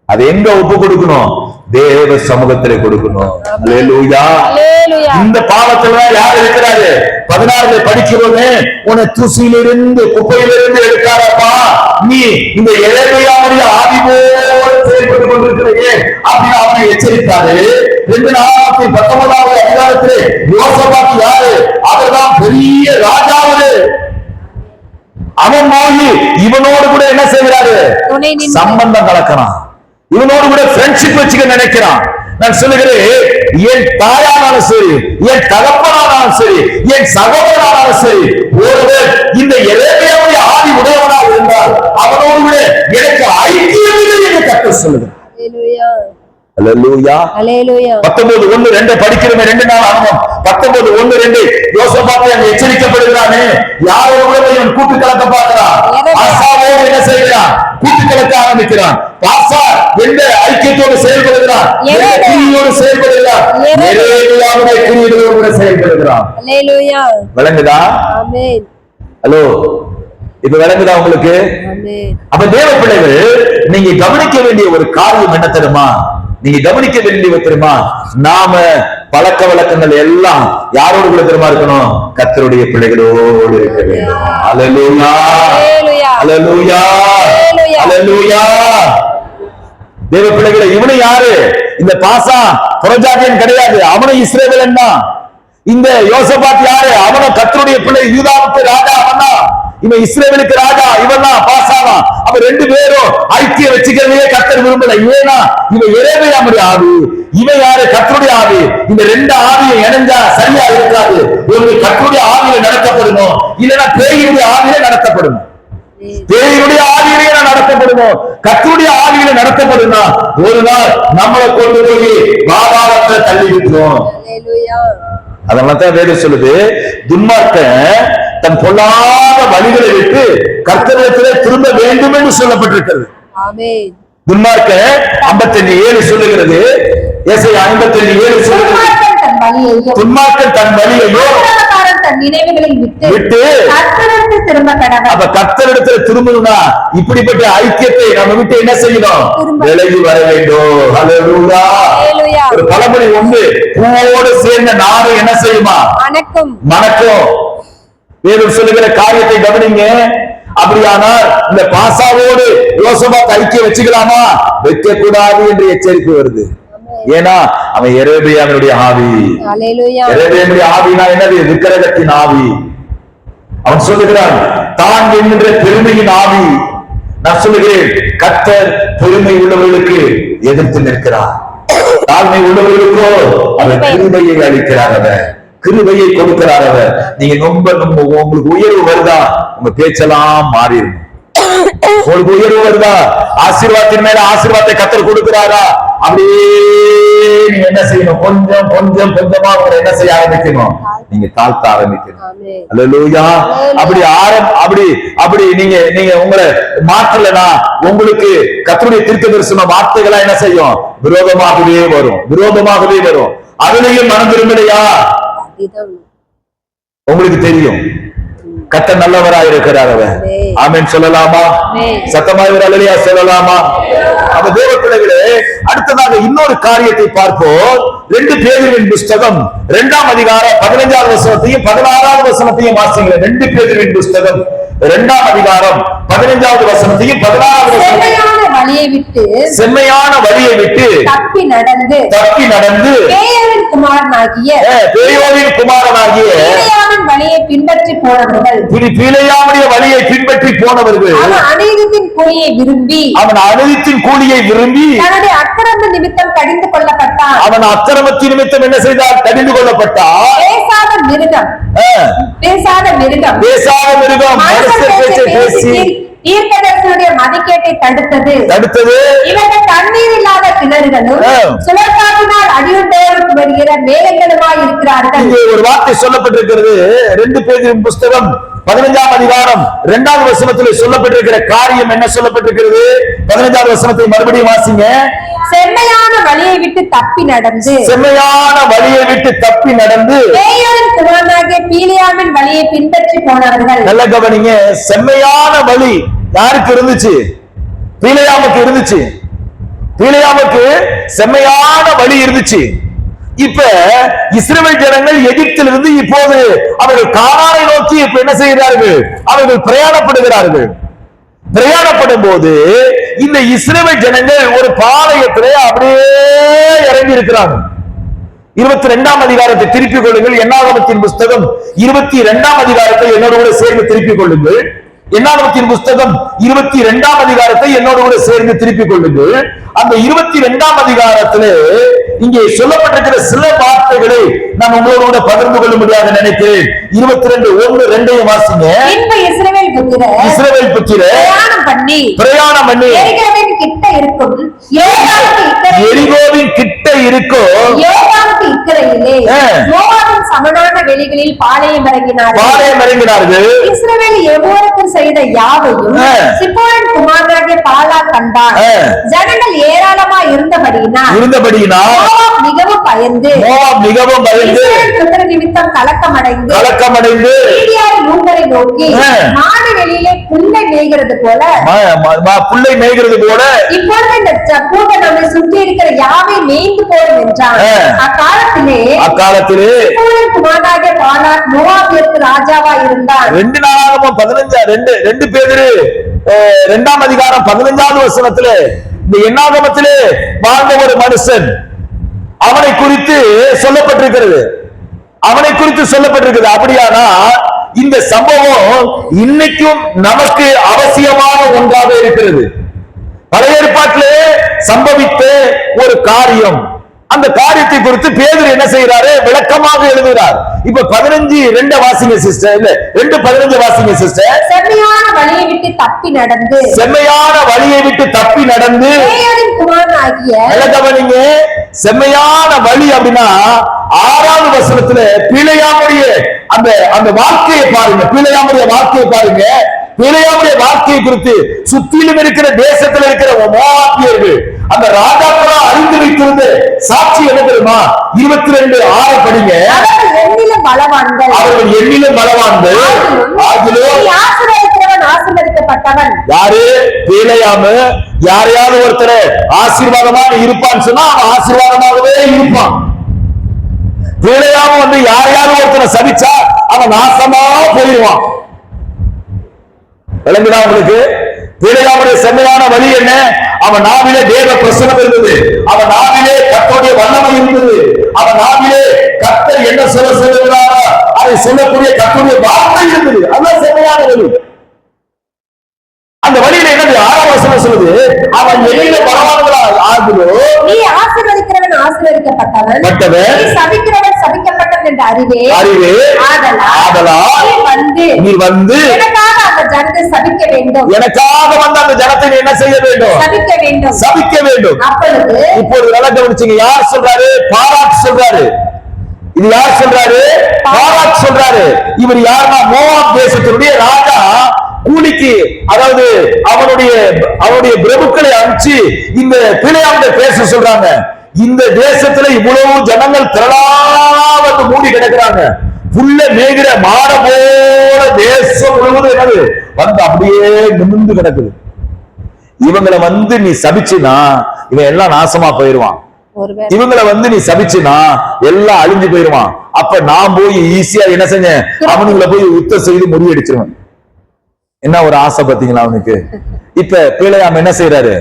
அது எங்க ஒப்பு கொடுக்கணும்? தேவ சமூகத்திலே கொடுக்கணும். அல்லேலூயா. இந்த பாவத்துல யார் இருக்கிறாரு? 16 படிக்கிறோமே, உன்னை தூசியிலிருந்து குப்பையிலிருந்து எடுக்காரப்பா, நீ இந்த எரேமியாவுடைய ஆவி போல செயல்பட்டு கொண்டிருக்கிறீங்க அப்படின்னு அவனை எச்சரித்தாரு. 2 அதிகாரத்திலே யோசபாத் யாரு? அவர்தான் பெரிய ராஜாவு. அவன் போய் இவனோடு கூட என்ன செய்கிறாரு? சம்பந்தம் கலக்கிறான், இவனோடு கூட ஃப்ரெண்ட்ஷிப் வச்சுக்க நினைக்கிறான். நான் சொல்லுகிறேன், என் தாயானாலும் சரி, என் தகப்பனானாலும் சரி, என் சகோதரனாலும் சரி, ஒருவர் இந்த எரேமியாவுடைய ஆவி உடையவனாக இருந்தால் அவனோடு கூட எனக்கு ஐக்கியம் இல்லை என்று கர்த்தர் சொல்லுகிறார். அல்லேலூயா. அல்லேலூயா. 19:1-2 படிக்கிறோமே, 2 நாள் அனுபவம். 19:1-2 யோசபாத் அங்க எச்சரிக்கப்படுகிறானே, யாரோட கூட இவன் கூட்டு கலக்க பார்க்கிறான். ஆசாவோடு என்ன செய்கிறான்? கூட்டு கலக்க ஆரம்பிக்கிறான். பாசா எந்த ஐக்கியத்தோடு செயல்படுகிறான்? கிரியோடு செயல்படுகிறான். எரேமியாவுடைய கிரியோடு கூட செயல்படுகிறான். அல்லேலூயா. விளங்குதா? ஆமென். ஹலோ, இப்ப விளங்குதா உங்களுக்கு? அப்ப தேவ பிள்ளைகள், நீங்க கவனிக்க வேண்டிய ஒரு காரியம் என்ன தெரியுமா? நீங்க கவனிக்க வேண்டியது தெரியுமா? நாம பழக்க வழக்கங்கள் எல்லாம் யாரோடு கூட தெரியுமா இருக்கணும்? கர்த்தருடைய பிள்ளைகளோடு இருக்க வேண்டும். அல்லேலூயா. அல்லேலூயா. அல்லேலூயா. தேவ பிள்ளைகளை, இவனு யாரு? இந்த பாசா புறஜாதியன் கிடையாது, அவனும் இஸ்ரவேலன் தான். இந்த யோசபாத் யாரு? அவனும் கர்த்தருடைய பிள்ளை, யூதாவுக்கு ராஜா அவன் தான். இவன் இஸ்ரவேலுக்கு ராஜா, இவன் தான் பாசாவா. அப்ப 2 பேரும் ஐக்கியம் வச்சுக்கிறதே கர்த்தர் விரும்பல. ஏன்னா இவன் எரேமியாவுடைய ஆவி, இவன் யாரு? கர்த்தருடைய ஆவி. இந்த 2 ஆவியை இணைஞ்சா சரியா இருக்காது. ஒரு கர்த்தருடைய ஆவியில நடத்தப்படணும், இல்லைன்னா பேயுடைய ஆவியில நடத்தப்படணும். பேயுடைய ஆவியிலே நடத்தப்படணும், கர்த்தருடைய ஆவியில நடத்தப்படணும். ஒரு நாள் நம்மளை கொண்டு போய் பாதாளத்தை தள்ளி விட்டுரும். அதனாலதான் வேதம் சொல்லுது, துன்மார்க்கன் தன் பொல்லாத வழிகளை விட்டு கர்த்தரிடத்திலே திரும்ப வேண்டும் என்று சொல்லப்பட்டிருக்கிறது. துன்மார்க்கன் 55:7 சொல்லுகிறது. ஏசாயா 55:7 சொல்லுகிறது, துன்மார்க்கன் தன் வழியையோ தன் நினைவுகளை விட்டு கர்த்தரிடத்தில் திரும்ப கடவன். அப்ப கர்த்தரிடத்தில் திரும்பணும்னா இப்படிப்பட்ட ஐக்கியத்தை நம்ம விட்டு என்ன செய்யணும்? விலகி வர வேண்டும். அல்லேலூயா. ஒரு பழமொழி உண்டு, பூவோடு சேர்ந்த நாடு என்ன செய்யுமா? மணக்கும். வேதம் சொல்லுகிற காரியத்தை கவனிங்க. அப்படியானால் இந்த பாசாவோடு யோசபாத் ஐக்கியம் வச்சுக்கலாமா? வைக்க கூடாது என்று எச்சரிக்கை வருது. ஏன்னா அவன் எரேமியாவுடைய ஆவி. எரேமியாவுடைய ஆவினா என்னது? விக்கிரகத்தின் ஆவி. அவன் சொல்லுகிறான், தான் என்கின்ற பெருமையின் ஆவி. நான் சொல்லுகிறேன், கர்த்தர் பெருமை உள்ளவர்களுக்கு எதிர்த்து நிற்கிறார், தாழ்மை உள்ளவர்களுக்கோ அவர் கிருபையை அளிக்கிறார், அவர் கிருபையை கொடுக்கிறார். அவர் நீங்க ரொம்ப உங்களுக்கு உயர்வு வருதா, உங்க பேச்செல்லாம் மாறிடும். உங்களுக்கு உயர்வு வருதா, ஆசீர்வாதத்தின் மேல ஆசீர்வாதத்தை கர்த்தர் கொடுக்கிறாரா, அப்படியே நீங்க என்ன செய்யணும்? கொஞ்சம் கொஞ்சம் கொஞ்சமா உங்களை என்ன செய்ய ஆரம்பிக்கணும்? நீங்க தாழ்த்த ஆரம்பிக்கணும். ஆமென். அல்லேலூயா. அப்படி நீங்க உங்களை மாற்றலனா உங்களுக்கு கர்த்தருடைய தீர்க்கதரிசன வார்த்தைகளா என்ன செய்யும்? விரோதமாகவே வரும். அதுலயும் மனம் திரும்பலையா? உங்களுக்கு தெரியும் கர்த்தர் நல்லவராய் இருக்கிறார். அவர் ஆமென் சொல்லலாமா? சத்தமாய் ஒரு அல்லேலூயா சொல்லலாமா? அப்ப தேவ பிள்ளைகளே, அடுத்ததாக இன்னொரு காரியத்தை பார்ப்போம். 2 பேதுருவின் புஸ்தகம் 2ஆம் அதிகாரம் 15வது வசனத்தையும் 16வது வசனத்தையும் வாசிங்க. 2 பேதுருவின் புஸ்தகம் 2ஆம் அதிகாரம் 15வது வசனத்தையும் 16வது வசனத்தையும். செம்மையான வழியை விட்டு தப்பி நடந்து பேயோவின் குமாரனாகிய பிலேயாமின் வழியை பின்பற்றி போனவர்கள் பிலேயாமுடைய வழியை பின்பற்றி போனவர்கள் அவன் அநீதத்தின் கூலியை விரும்பி தன்னுடைய அக்கிரம நிமித்தம் கடிந்து கொள்ளப்பட்டான். அவன் அக்கிரமத்தின் நிமித்தம் என்ன செய்தார்? கடிந்து கொள்ளப்பட்டான். பேசாத மிருகம் பேசி தீர்க்கதரிசியுடைய மதிக்கேட்டை தடுத்தது. இவர்கள் தண்ணீர் இல்லாத கிணறுகளும் சுழற்காற்றினால் அடியுண்டோருக்கு வருகிற மேகங்களுமாய் இருக்கிறார்கள். இங்கே ஒரு வார்த்தை சொல்லப்பட்டிருக்கிறது. 2 பேதுருவின் புஸ்தகம் 15ஆம் அதிகாரம் 2வது வசனத்தில் சொல்லப்பட்டிருக்கிற காரியம் என்ன சொல்லப்பட்டிருக்கிறது? 15வது வசனத்தை மறுபடியும் வாசிங்க. செம்மையான வழியை விட்டு தப்பி நடந்து பேயோவின் குமாரனாகிய பிலேயாமின் வழியை பின்பற்றி போனவர்கள். நல்ல கவனிங்க. செம்மையான வழி யாருக்கு இருந்துச்சு? பிலேயாமுக்கு இருந்துச்சு. பிலேயாமுக்கு செம்மையான வழி இருந்துச்சு. இப்ப இஸ்ரவேல் ஜனங்கள் எகிப்திலிருந்து இப்போது அவர்கள் கானானை நோக்கி இப்ப என்ன செய்கிறார்கள்? அவர்கள் பிரயாணப்படும் போது இந்த இஸ்ரவேல் ஜனங்கள் ஒரு பாளையத்திலே அப்படியே இறங்கி இருக்கிறாங்க. 22ஆம் அதிகாரத்தை திருப்பிக் கொள்ளுங்கள். என்னாகமத்தின் புஸ்தகம் 22ஆம் அதிகாரத்தை என்னோடு கூட சேர்ந்து திருப்பிக் கொள்ளுங்கள். என்னாகமத்தின் புஸ்தகம் 22ஆம் அதிகாரத்தை என்னோடு கூட சேர்ந்து திருப்பிக் கொள்ளுங்கள். அந்த 22ஆம் அதிகாரத்திலே இங்கே சொல்லப்பட்டிருக்கிற சில வார்த்தைகளை நான் உங்களோடு கூட பகிர்ந்து கொள்ள முடியாது நினைக்கிறேன். 22:1-2 வாசிங்க. இஸ்ரவேல் புத்திரர் பிரயாணம் பண்ணி எரிகோவின் கிட்ட இருக்கும் மோவாபின் சமனான வெளிகளில் பாளையம் இறங்கினார்கள். இஸ்ரவேல் எவ்வளவுக்கு செய்த யாவையும் சிப்போரின் குமாரனாகிய பாலாக் கண்டார். ஜனங்கள் ஏராளமாய் இருந்தபடியினால் மோவாப் மிகவும் பயந்து இஸ்ரவேல் நிமித்தம் கலக்கமடைந்து மீதியாரின் ஊர்களை நோக்கி மாடு வெளியிலே புல்லை மேய்கிறது போல இப்பொழுது இந்த கூட்டம் நம்மை சுற்றி இருக்கிற யாவை மேய்ந்து போடும் என்றான். அக்காலத்திலே குமாரனாகிய பாலாக் மோவாபிற்கு ராஜாவா இருந்தான். 2 நாளாகமம் 2 பேதுரு 2ஆம் அதிகாரம் 15வது வசனத்திலே இந்த என்னாகமத்திலே வாழ்ந்த ஒரு மனுஷன் அவனை குறித்து சொல்லப்பட்டிருக்கிறது. அப்படியானா இந்த சம்பவம் இன்னைக்கும் நமக்கு அவசியமான ஒன்றாக இருக்கிறது. பழைய ஏற்பாட்டிலே சம்பவித்த ஒரு காரியம். அந்த காரியத்தை குறித்து பேதுரு என்ன செய்யறாரு? விளக்கமாக எழுதுகிறார். இப்ப 15:2 வாசிங்க சிஸ்டர். இல்ல 2:15 வாசிங்க சிஸ்டர். செம்மையான வழியை விட்டு தப்பி நடந்து கவனிங்க. செம்மையான வழி அப்படின்னா 6வது வசனத்துல பிலேயாமுடைய அந்த வாழ்க்கையை பாருங்க. பிலேயாமுடைய வாழ்க்கையை குறித்து சுற்றிலும் இருக்கிற தேசத்தில் இருக்கிற மோவாபியர்கள் அந்த ராஜாக்களா அறிந்து வைத்திருந்த சாட்சி என்ன தெரியுமா? 22:6 படிங்க. அவர்கள் எண்ணிலும் பலவான்கள் ஆசீர்வதிக்கப்பட்டவன். யாரு? பிலேயாமு. யாரையாவது ஒருத்தர் ஆசீர்வாதமாக இருப்பான்னு சொன்னா அவன் ஆசீர்வாதமாகவே இருப்பான். பிலேயாமு யாரையாவது ஒருத்தரை சபிச்சா அவன் நாசமா போயிடுவான். விளங்குதா உங்களுக்கு? பிலேயாமுடைய செம்மையான வழி என்ன? அவன் நாவிலே தேவ பிரசன்னம் இருந்தது. அவன் நாவிலே கர்த்தருடைய வல்லமை இருந்தது. அவன் நாவிலே கர்த்தர் என்ன சொல்லுகிறாரோ அதை சொல்லக்கூடிய கர்த்தருடைய வார்த்தை இருந்தது. அதுதான் செம்மையான வழி. அந்த வழியில என்னது? 6ஆம் வசனம் சொல்லுது, அவன் எண்ணில பலவான்களால் ஆகுதோ நீ ஆசீர்வதிக்கிறவன் ஆசீர்வதிக்கப்பட்டவன், நீ சபிக்கிறவன் சபிக்கப்பட்டவன் என்று அறிவே. ஆதலால் நீ வந்து எனக்காக அந்த ஜனத்தை சபிக்க வேண்டும். எனக்காக வந்து அந்த ஜனத்தை என்ன செய்ய வேண்டும்? சபிக்க வேண்டும். அப்பொழுது இப்பொழுது நல்லா கவனிச்சீங்க. யார் சொல்றாரு? பாராக் சொல்றாரு. இது யார் சொல்றாரு? பாராக் சொல்றாரு. இவர் யாருன்னா மோவாப் தேசத்தினுடைய ராஜா. கூலிக்கு, அதாவது அவனுடைய பிரபுக்களை அனுப்பிச்சு இந்த பிலேயாம்கிட்ட பேச சொல்றாங்க. இந்த தேசத்துல இவ்வளவு ஜனங்கள் திரளா வந்து மூடி கிடக்குறாங்க. புல்ல மேய்கிற மாட போல தேசம் முழுவதும் என்னது வந்து அப்படியே நிமிர்ந்து கிடக்குது. இவங்களை வந்து நீ சபிச்சுனா இவன் எல்லாம் நாசமா போயிருவான். இவங்களை வந்து நீ சபிச்சுனா எல்லாம் அழிஞ்சு போயிருவான். அப்ப நான் போய் ஈஸியா என்ன செஞ்சேன், அவனுங்களை போய் யுத்தம் செய்து முறியடிச்சிருவேன். என்ன ஒரு ஆசை பாத்தீங்களா அவனுக்கு. இப்ப பிலேயாம் என்ன செய்யறாரு?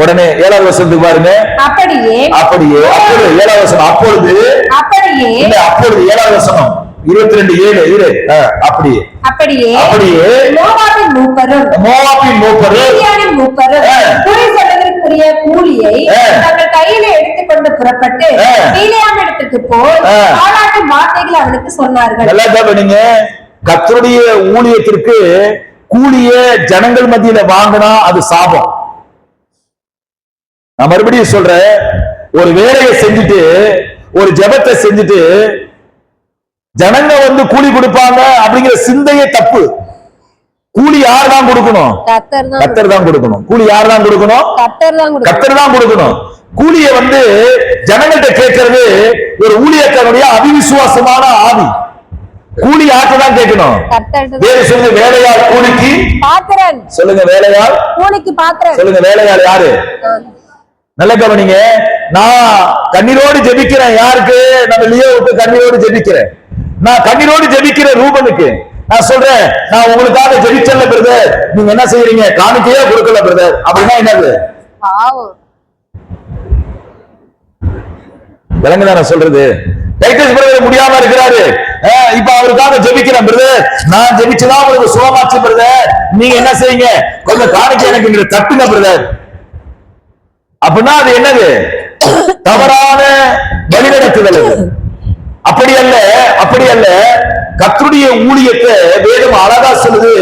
உடனே 7வது வசனத்துக்கு பாருங்க. அப்படியே 7வது வசனம். அப்பொழுது 7வது வசனம் 22:7 அப்படியே மோவாபின் மூப்பரும் மீதியானின் மூப்பரும் குறி சொல்வதற்குரிய கூலியை தங்கள் கையில எடுத்துக்கொண்டு புறப்பட்டு பிலேயாம் இடத்துக்கு போய் பாராட்டும் வார்த்தைகளை அவனுக்கு சொன்னார்கள். நல்லா கவனிங்க. கர்த்தருடைய ஊழியத்திற்கு கூலிய ஜனங்கள் மத்தியில வாங்கினா அது சாபம். நான் மறுபடியும் சொல்றேன், ஒரு வேலையை செஞ்சுட்டு ஒரு ஜெபத்தை செஞ்சுட்டு ஜனங்க வந்து கூலி கொடுப்பாங்க அப்படிங்கிற சிந்தையே தப்பு. கூலி யார் தான் கொடுக்கணும்? கர்த்தர் தான் கொடுக்கணும். கூலி யார் தான் கொடுக்கணும்? கர்த்தர் தான் கொடுக்கணும். கூலிய வந்து ஜனங்கள்ட்ட கேட்கறது ஒரு ஊழியக்காரனுடைய அவிசுவாசமான ஆவி. கூலி யார்கிட்ட தான் கேட்கணும்? வேறு சொல்லுங்க, வேலையாள் கூலிக்கு பாத்திரன். சொல்லுங்க, வேலையாள் கூலிக்கு பாத்திரன். சொல்லுங்க, வேலையாள் யாரு? நல்ல கவனிங்க. நான் கண்ணீரோடு ஜெபிக்கிறேன். யாருக்கு? நம்ம லியோவுக்கு கண்ணீரோடு ஜெபிக்கிறேன். நான் கண்ணீரோடு ஜெபிக்கிற ரூபனுக்கு நான் சொல்றேன், நான் உங்களுக்காக ஜெபிச்சல பிரதர், நீங்க என்ன செய்யறீங்க? காணிக்கையே கொடுக்கல பிரதர். அப்படின்னா என்னது? விளங்குதா நான் சொல்றது? டைட்டஸ் பிரதர் முடியாம இருக்கிறாரு, இப்ப அவருக்காக ஜெபிக்கிறேன் பிரதர், நான் ஜெபிச்சுதான் உங்களுக்கு சுகமாச்சு பிரதர், நீங்க என்ன செய்யுங்க? கொஞ்சம் காணிக்கை எனக்கு தட்டுங்க பிரதர். அப்படின்னா அது என்னது? தவறான வழிநடத்துதல். அப்படி அல்ல. கர்த்தருடைய ஊழியத்தை வேதம் அழகா சொல்லுது,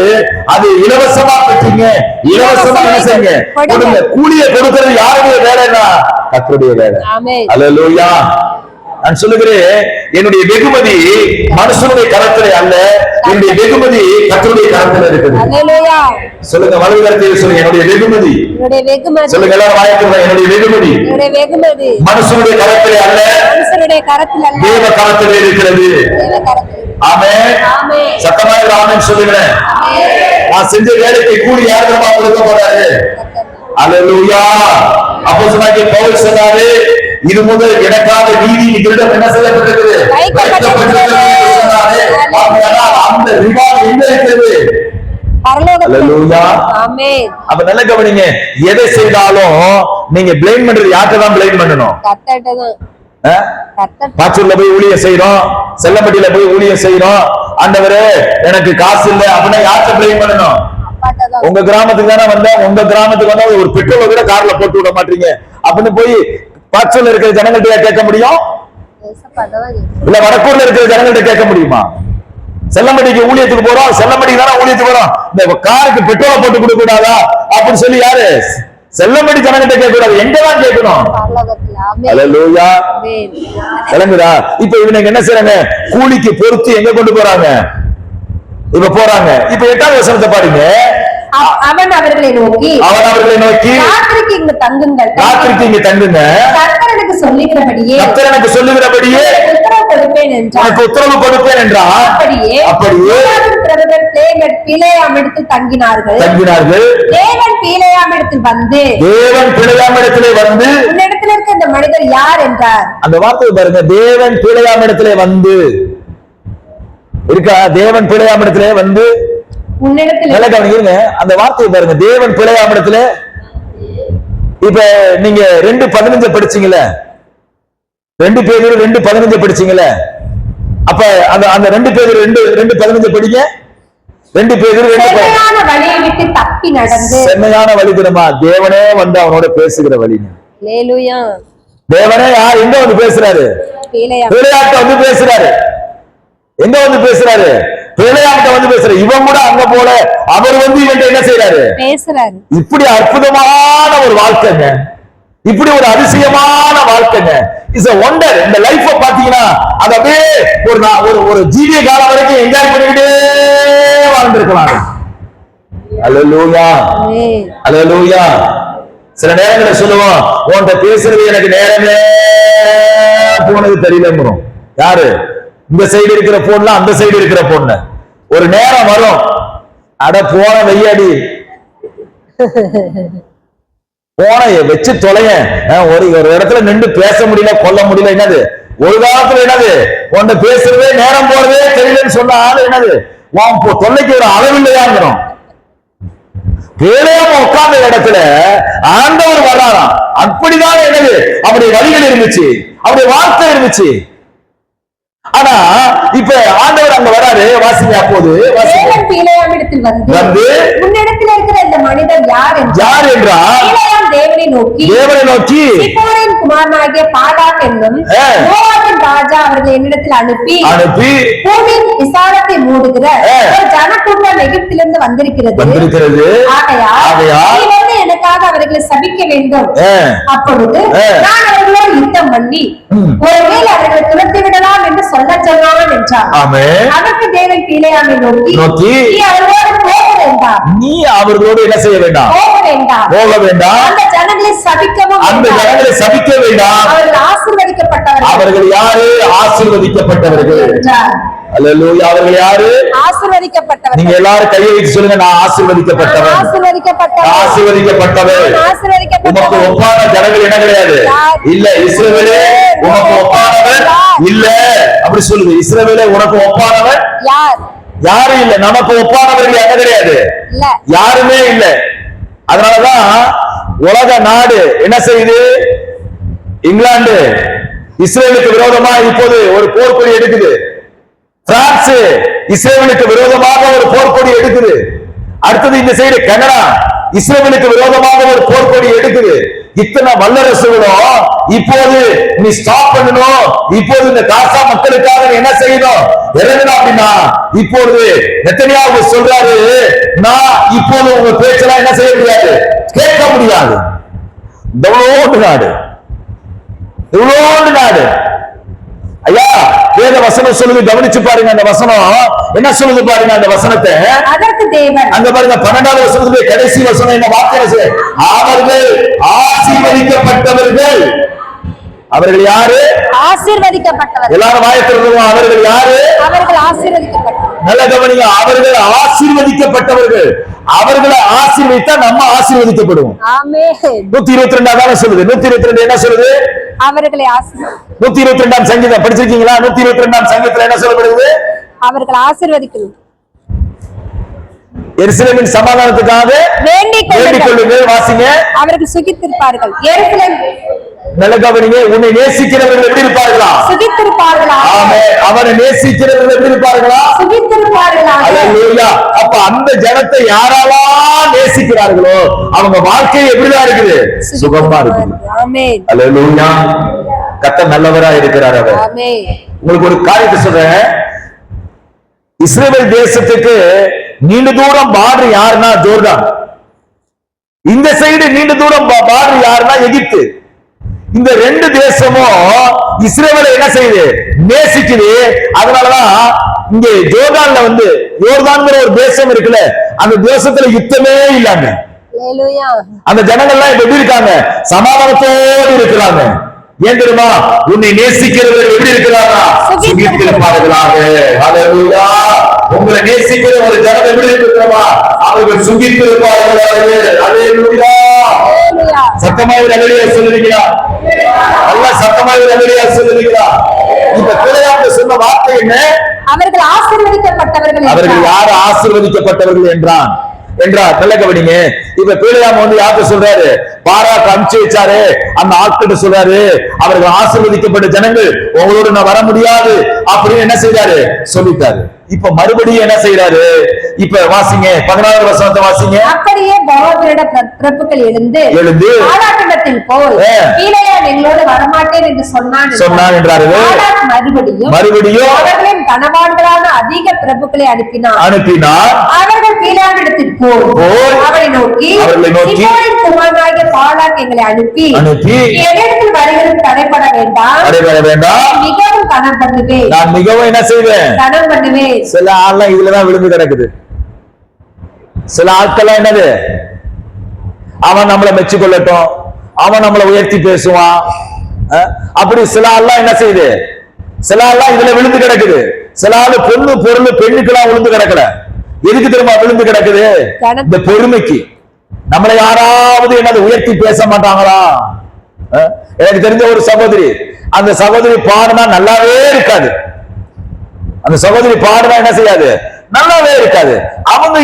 அது இலவசமா பெற்றீங்க, இலவசமா என்ன செய்யுங்க? கூலியை கொடுக்கிறது யாருடைய வேலைன்னா கர்த்தருடைய வேலை. அல்லேலூயா. நான் சொல்லுகிறேன், என்னுடைய வெகுமதி மனுஷனுடைய கரத்திலே அல்ல, என்னுடைய வெகுமதி கர்த்தருடைய கரத்திலே இருக்குது. அல்லேலூயா. சொல்லுங்க, வலது கரத்தில் சொல்லுங்க, என்னுடைய வெகுமதி. சொல்லுங்க எல்லாரும் வாய்க்குங்க, என்னுடைய வெகுமதி மனுஷனுடைய கரத்திலே அல்ல, தேவ கரத்திலே இருக்கிறது. ஆமென். சத்தமாக ஆமென் சொல்லுங்களேன். நான் செஞ்ச வேலைக்கு கூலி யார் தெரியுமா கொடுக்க போறாரு? அல்லேலூயா. அப்போஸ்தலனாகிய பவுல் சொன்னாரு, இது முதல் எனக்காக நீதி இவரிடம் என்ன செய்யப்பட்டிருக்கிறது? அந்த ரிவார்ட் எங்க இருக்கிறது? அப்ப நல்ல கவனிங்க, எதை செய்தாலும் நீங்க பிளேம் பண்றது யார்கிட்ட தான் பிளேம் பண்ணணும்? பாச்சூர்ல போய் ஊழியம் செய்யறோம், செல்லப்பட்டியில போய் ஊழியம் செய்யறோம், ஆண்டவரே எனக்கு காசு இல்ல அப்படின்னா யார்கிட்ட பிளேம் பண்ணணும்? உங்க கிராமத்துக்கு தானே வந்தேன், உங்க கிராமத்துக்கு வந்தா ஒரு பெட்ரோல் கூட கார்ல போட்டு விட மாட்டீங்க அப்படின்னு போய் பாச்சூர்ல இருக்கிற ஜனங்கள்ட்ட கேட்க முடியும்? இல்ல வடக்கூர்ல இருக்கிற ஜனங்கள்ட்ட கேட்க முடியுமா? செல்லம்பட்டிக்கு ஊழியத்துக்கு போறோம், செல்லம்பட்டிக்கு தானே ஊழியத்துக்கு போறோம், இந்த காருக்கு பெட்ரோல் போட்டு கொடுக்க கூடாதா அப்படின்னு சொல்லி யாரு? செல்லம்பட்டி ஜனங்கிட்ட கேட்க கூடாது, எங்கதான் கேட்கணும்? அல்லேலூயா. விளங்குதா? இப்ப இவங்க என்ன செய்யறாங்க? கூலிக்கு பொறுத்து எங்க கொண்டு போறாங்க? இப்ப போறாங்க. இப்ப 8வது வசனத்தை பாருங்க. அவன் அவர்களை நோக்கி ராத்திரிக்கு இங்கு தங்குங்க, கர்த்தர் எனக்கு சொல்லுகிறபடியே உத்தரவு கொடுப்பேன் என்றார். அப்படியே பிலேயாம் இடத்தில் தங்கினார்கள். தேவன் பிலேயாம் இடத்தில் வந்து உன்னிடத்தில் இருக்க இந்த மனிதர் யார் என்றார். அந்த வார்த்தை பாருங்க, தேவன் பிலேயாம் இடத்திலே வந்து இருக்கா? தேவன் பிலேயாம் இடத்திலே வந்து அந்த வார்த்தையை பாருங்க, தேவன் பிலேயாம் இடத்துல. இப்ப நீங்க 2:15 படிச்சீங்கல்ல, 2 பேதுரு 2:15 படிச்சீங்கல்ல, அப்ப அந்த 2 பேதுரு 2:15 படிங்க. 2 பேதுரு 2:15 வழியை விட்டு தப்பி நடந்து, செம்மையான வழி தெரியுமா? தேவனே வந்து அவனோட பேசுகிற வழி. அல்லேலூயா. தேவனே யார் எங்க வந்து பேசுறாரு? பிலேயாம்கிட்ட வந்து பேசுறாரு. எங்க வந்து பேசுறாரு? பிலேயாம்கிட்ட வந்து பேசுற. இவன் கூட அங்க போல, அவர் வந்து இவன் என்ன செய்யறாரு? பேசுறாரு. இப்படி அற்புதமான ஒரு வாழ்க்கைங்க, இப்படி ஒரு அதிசயமான வாழ்க்கைங்க. Is a wonder. இந்த லைஃப பாத்தீங்கன்னா அது அப்படியே ஒரு ஜீவிய காலம் வரைக்கும் என்ஜாய் பண்ணிக்கிட்டே வாழ்ந்திருக்கலாம். அல்லேலூயா, அல்லேலூயா. சில நேரங்களில் சொல்லுவோம், உன்கிட்ட பேசுறது எனக்கு நேரமே போனது தெரியலங்கிறோம். யாரு? இந்த சைடு இருக்கிற போன்ல அந்த சைடு இருக்கிற போன்ல ஒரு நேரம் வரும், அட போன வெய்யாடி போன வச்சு தொலைய ஒரு இடத்துல நின்று பேச முடியல, கொல்ல முடியல. என்னது ஒரு காலத்துல என்னது உன்கிட்ட பேசுறதே நேரம் போறதே தெரியலன்னு சொன்ன ஆளு என்னது தொல்லைக்கு ஒரு அளவில்லையாங்கிறோம். பேரையாம உட்கார்ந்த இடத்துல ஆண்டவர் வர்றாராம். அப்படிதான் என்னது அவருடைய வழிகள் இருந்துச்சு, அவருடைய வார்த்தை இருந்துச்சு. ஆனா இப்ப ஆண்டவர் அங்க வராரு. வாசிங்க. அப்போது பீலேயாமிடத்தில் வந்து உன்னிடத்தில் இருக்கிற இந்த மனிதன் யார் என்றால் தேவனை நோக்கி சிப்போரின் குமாரனாகிய பாலாக் என்னும் மோவாபின் ராஜா அவர்களை என்னிடத்தில் அனுப்பி பூமியின் விசாலத்தை மூடுகிற ஒரு ஜனக்கூட்டம் எகிப்திலிருந்து வந்திருக்கிறது. ஆகையால் நீ வந்து எனக்காக அவர்களை சபிக்க வேண்டும். அப்பொழுது நான் அவர்களோடு யுத்தம் பண்ணி ஒருவேளை அவர்களை துரத்தி விடலாம் என்று சொல்ல சொன்னான் என்றார். அதற்கு தேவன் பீலேயாமை நோக்கி நீ அவர்களோடு போக வேண்டாம். நீ அவர்களோடு என்ன செய்ய வேண்டாம்? போக வேண்டாம். அந்த ஜனங்களை சபிக்க வேண்டாம். அவர்கள் ஆசீர்வதிக்கப்பட்டவர்கள். அவர்கள் யாரு? ஆசீர்வதிக்கப்பட்டவர்கள் என்றார். அல்லேலூயா. அவர்கள் யாரு? ஆசீர்வதிக்கப்பட்டவர்கள். நீங்க எல்லாரும் கையை வைத்து சொல்லுங்க, நான் ஆசீர்வதிக்கப்பட்டவன். ஆசீர்வதிக்கப்பட்டவன். உமக்கு ஒப்பான ஜனங்கள் என்ன கிடையாது? இல்ல. இஸ்ரவேலே உனக்கு ஒப்பானவன் இல்ல. அப்படி சொல்லுது. இஸ்ரவேலே உனக்கு ஒப்பானவன் யாரும் இல்ல. நமக்கு ஒப்பானவர்கள் என்ன கிடையாது? யாருமே இல்ல. அதனாலதான் உலக நாடு என்ன செய்யுது? இங்கிலாந்து இஸ்ரேலுக்கு விரோதமா இப்போது ஒரு போர்க்கொடி எடுக்குது. பிரான்ஸ் இஸ்ரேலுக்கு விரோதமாக ஒரு போர்க்கொடி எடுக்குது. அடுத்தது இந்த சைடு கனடா இஸ்ரேலுக்கு விரோதமாக ஒரு போர்க்கொடி எடுக்குது. இத்தனை வல்லரசுகளும் இப்போது நீ ஸ்டாப் பண்ணணும், இப்போது இந்த காசா மக்களுக்காக என்ன செய்யணும் இறங்கணும் அப்படின்னா இப்போது நெத்தனியாஹு சொல்றாரு, நான் இப்போது உங்க பேச்செல்லாம் என்ன செய்ய முடியாது, கேட்க முடியாது. எவ்வளோண்டு நாடு ஐயா. வேத வசனம் சொல்லுது, கவனிச்சு பாருங்க. அந்த வசனம் என்ன சொல்லுது பாருங்க. அந்த வசனத்தை அங்க பாருங்க 12வது வசனத்துல கடைசி வசனம் என்ன வார்த்தை? அவர்கள் ஆசீர்வதிக்கப்பட்டவர்கள். அவர்கள் யாரு? ஆசீர்வதிக்கப்பட்டவர்கள். எல்லாரும் வாயத்திறதும் அவர்கள் யாரு? அவர்கள் ஆசீர்வதிக்கப்பட்டவர்கள். நல்ல கவனிங்க. அவர்கள் ஆசீர்வதிக்கப்பட்டவர்கள். அவர்களை ஆசீர்வதித்தா நம்ம ஆசீர்வதிக்கப்படுவோம். ஆமென். 122 சொல்லுது. 122 என்ன சொல்லுது? அவர்களை 122 சங்கீதம் படிச்சிருக்கீங்களா? 122 சங்கீதத்துல என்ன சொல்லப்படுது? அவர்கள் ஆசீர்வதிக்கணும். எருசலேமின் சமாதானத்துக்காக வேண்டிக் கொள்ளுங்கள். வாசிங்க. அவர்கள் சுகித்திருப்பார்கள். எருசலேம் நல்ல கவனிங்க. உன்னை நேசிக்கிறவர்கள் எப்படி இருப்பார்களா? சுகித்திருப்பார்களா? ஆமென். அவனை நேசிக்கிறவர்கள் எப்படி இருப்பார்களா? சுகித்திருப்பார்களா? அல்லேலூயா. அப்ப அந்த ஜனத்தை யாரெல்லாம் நேசிக்கிறார்களோ அவங்க வாழ்க்கை எப்படிதான் இருக்குது? சுகமா இருக்குது. ஆமென். அல்லேலூயா. கர்த்தர் நல்லவரா இருக்கிறார். அவர் ஆமென். உங்களுக்கு ஒரு காரியத்தை சொல்றேன். இஸ்ரவேல் தேசத்துக்கு நீண்ட தூரம் பார்டர் யாருன்னா ஜோர்டான். இந்த சைடு நீண்ட தூரம் பார்டர் யாருன்னா எகிப்து. இந்த ரெண்டு தேசமும் இஸ்ரவேலை என்ன செய்யுது? நேசிக்குது. அதனாலதான் இங்க ஜோர்டான்ல வந்து யோர்தான்ங்கிற ஒரு தேசம் இருக்குல்ல, அந்த தேசத்துல யுத்தமே இல்லாங்க. அந்த ஜனங்கள்லாம் இப்ப எப்படி இருக்காங்க? சமாதானத்தோடு இருக்கிறாங்க. ஏன் தெரியுமா? உன்னை நேசிக்கிறவர்கள் எப்படி இருக்கிறாரா? சுகித்திருப்பார்களாக. அல்லேலூயா. உங்களை நேசிக்கிற ஒரு ஜனம் எப்படி இருக்கிறா? அவர்கள் சுகித்திருப்பார்களாக. அல்லேலூயா. சத்தமாய் அல்லேலூயா சொல்லுவீங்களா? நல்ல சத்தமாய் அல்லேலூயா சொல்லுவீங்களா? இப்ப பிள்ளையாண்டு சொன்ன வார்த்தை என்ன? அவர்கள் ஆசீர்வதிக்கப்பட்டவர்கள். அவர்கள் யார் ஆசீர்வதிக்கப்பட்டவர்கள் என்றார். நல்ல கவனிங்க. இப்ப பிள்ளையாம வந்து யார்கிட்ட சொல்றாரு? பாராக்கு அனுப்பிச்சு வச்சாரு. அந்த ஆட்கிட்ட சொல்றாரு, அவர்கள் ஆசீர்வதிக்கப்பட்ட ஜனங்கள், உங்களோட நான் வர முடியாது அப்படின்னு என்ன செய்யறாரு? சொல்லிட்டாரு. இப்ப மறுபடியும் என்ன செய்யறாரு? இப்ப வாசிங்க 14வது வசனத்தை வாசிங்க. அப்படியே பரோகிரட பிரபுக்கள் எழுந்து பாலாக்கிடத்தில் போய் பீலேயாம் எங்களோடு வரமாட்டேன் என்று சொன்னான் என்றாரு. மறுபடியும் அவர்களின் கனவான்களான அதிக பிரபுக்களை அனுப்பினார். அவர்கள் பீலேயாமிடத்தில் போய் அவரை நோக்கி குமாரனாகிய பாலாக் எங்களை அனுப்பி என்னிடத்தில் வருகிறது தடைபட வேண்டாம், மிகவும் கனம் பண்ணுவேன், நான் மிகவும் என்ன செய்வேன், கனம் பண்ணுவேன். சில ஆள்லாம் இதுலதான் விழுந்து கிடக்குது. சில ஆட்கள் என்னது, அவன் நம்மளை மெச்சுக்கொள்ளட்டும், அவன் நம்மளை உயர்த்தி பேசுவான், அப்படி சில ஆள்லாம் என்ன செய்யுது, சில ஆள்லாம் இதுல விழுந்து கிடக்குது. சில ஆளு பொண்ணு பொருள் பெண்ணுக்கெல்லாம் விழுந்து கிடக்கல. எதுக்கு திரும்ப விழுந்து கிடக்குது? இந்த பெருமைக்கு. நம்மளை யாராவது என்னது உயர்த்தி பேச மாட்டாங்களா? எனக்கு தெரிஞ்ச ஒரு சகோதரி, அந்த சகோதரி பாடுனா நல்லாவே இருக்காது. அந்த சகோதரி பாடுனா என்ன செய்யாது, நல்லாவே இருக்காது. அவங்க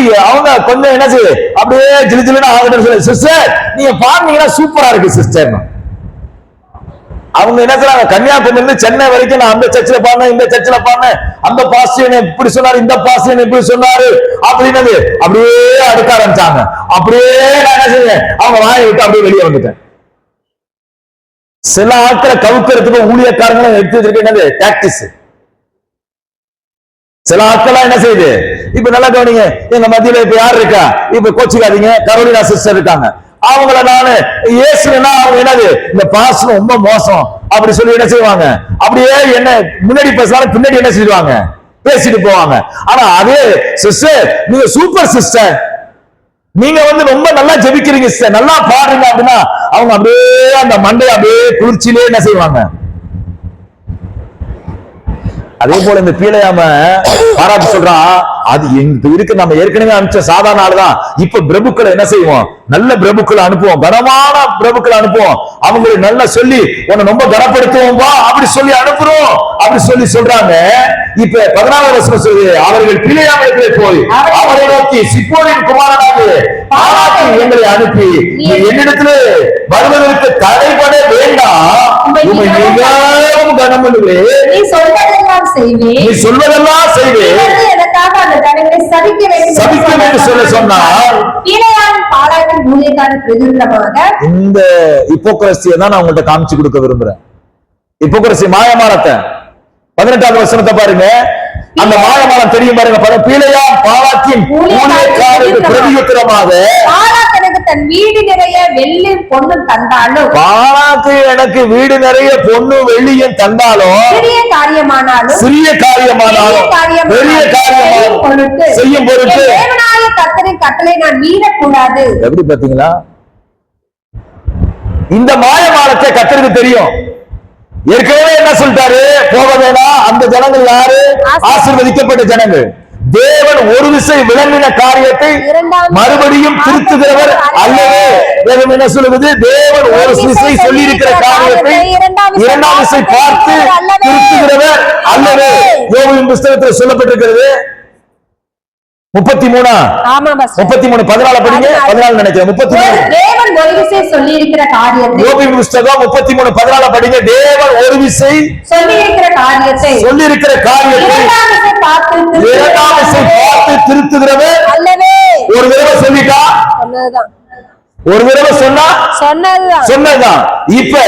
கொஞ்சம் என்ன செய்ய அப்படியே ஜிலு ஜிலுன்னு ஆகட்டும் சொல்லி, சிஸ்டர் நீங்க பாடுனீங்கன்னா சூப்பரா இருக்கு சிஸ்டர். அவங்க என்ன செய்றாங்க, கன்னியாகுமரியில இருந்து சென்னை வரைக்கும் நான் அந்த சர்ச்சில் பாடினேன், இந்த சர்ச்சில் பாடினேன், அந்த பாஸ்டர் இப்படி சொன்னாரு, இந்த பாஸ்டர் இப்படி சொன்னாரு அப்படின்னு அப்படியே அடுக்க ஆரம்பிச்சாங்க. அப்படியே நான் என்ன செய்வேன், அவங்க வாயை விட்டு அப்படியே வெளியே வந்துட்டேன். சில ஆட்களை கவுக்கிறதுக்கு ஊழியக்காரங்களும் எடுத்து வச்சிருக்க என்னது டாக்டிஸ். சில ஆட்கள் என்ன செய்யுது, இப்ப நல்லா கவனிங்க, எங்க மத்தியில இப்ப யார் இருக்கா, இப்ப கோச்சிக்காதீங்க, கரோலினா சிஸ்டர் இருக்காங்க. அவங்கள நானு ஏசுனா அவங்க என்னது, இந்த பாஸ்டர் ரொம்ப மோசம் அப்படி சொல்லி என்ன செய்வாங்க, அப்படியே என்ன முன்னாடி பேசுறாங்க பின்னாடி என்ன செய்வாங்க, பேசிட்டு போவாங்க. ஆனா அதே சிஸ்டர் நீங்க சூப்பர் சிஸ்டர், நீங்க ரொம்ப நல்லா ஜெபிக்கிறீங்க சிஸ்டர், நல்லா பாடுறீங்க அப்படின்னா அவங்க அப்படியே அந்த மண்டை அப்படியே குளிர்ச்சியிலே என்ன செய்வாங்க. அதே போல இந்த பீலையாம பாராட்டு சொல்றான், அது இருக்கு நம்ம ஏற்கனவே அனுப்பிச்ச சாதாரண ஆளுதான். இப்ப பிரபுக்களை என்ன செய்வோம், நல்ல பிரபுக்களை அனுப்புவோம், கனமான பிரபுக்களை அனுப்புவோம், அவங்களை நல்லா சொல்லி உன்னை ரொம்ப கனப்படுத்துவோம் அப்படி சொல்லி அனுப்புறோம் அப்படி சொல்லி சொல்றாங்க. இப்ப 14வது வசனம் சொல்லுது, அவர்கள் பீலையாமிடத்திலே போய் அவரை நோக்கி சிப்போரின் குமாரனாகிய பாலாக்கை எங்களை அனுப்பி என்னிடத்துல வருவதற்கு தடைபட வேண்டாம், உம்மை மிகவும் கனம் பண்ணுவேன், நீ சொல்வதெல்லாம் செய்வேன், நீ சொல்வதெல்லாம் செய்வேன், எனக்காக அந்த தடைகளை சபிக்க வேண்டும் என்று சொல்ல சொன்னார். பீலையாமின் பாலாக்கின் ஊழியக்காரர் பிரதியுத்தரமாக, இந்த ஹிப்போக்ரசியை தான் நான் உங்கள்ட்ட காமிச்சு கொடுக்க விரும்புறேன். ஹிப்போக்ரசி மாயமானத்தை 18வது வசனத்தை பாருங்க. அந்த மாயமானம் தெரியும் பாருங்க. பீலையாம் பாலாக்கின் ஊழியக்காரருக்கு பிரதியுத்தரமாக, பாலாக் எனக்கு தன் வீடு நிறைய வெள்ளியும் பொண்ணும் தந்தாலும், பாலாக்கு எனக்கு வீடு நிறைய பொண்ணு வெள்ளியும் தந்தாலும், சிறிய காரியமானாலும் பெரிய காரியமானாலும் செய்யும் பொருட்டு தேவனாகிய கர்த்தரின் கட்டளை நான் மீறக்கூடாது. எப்படி பாத்தீங்களா? இந்த மாயமானத்தை கர்த்தருக்கு தெரியும். ஏற்கனவே என்ன சொல்லிட்டாரு, போக வேணாம். அந்த ஜனங்கள் யாரு? ஆசீர்வதிக்கப்பட்ட ஜனங்கள். தேவன் ஒரு விசை விளங்கின காரியத்தை மறுபடியும் திருத்துகிறவர் அல்லவே. வேதம் என்ன சொல்லுவது, தேவன் ஒரு விசை சொல்லி இருக்கிற காரியத்தை இரண்டாம் விசை பார்த்து திருத்துகிறவர் அல்லவே. யோபுவின் புஸ்தகத்தில் சொல்லப்பட்டிருக்கிறது 33 14 படிங்க. 14 நினைக்கிறேன். 33 தேவன் ஒரு விசை சொல்லி இருக்கிற காரியத்தை, யோபுவின் புஸ்தகம் 33 14 படிங்க. தேவன் ஒரு விசை சொல்லி இருக்கிற காரியத்தை இரண்டாம் விசை பார்த்து திருத்துகிறவர் அல்லவே. ஒரு தடவை சொல்லிட்டா சொன்னதுதான், ஒரு தடவை சொன்னதுதான். இப்ப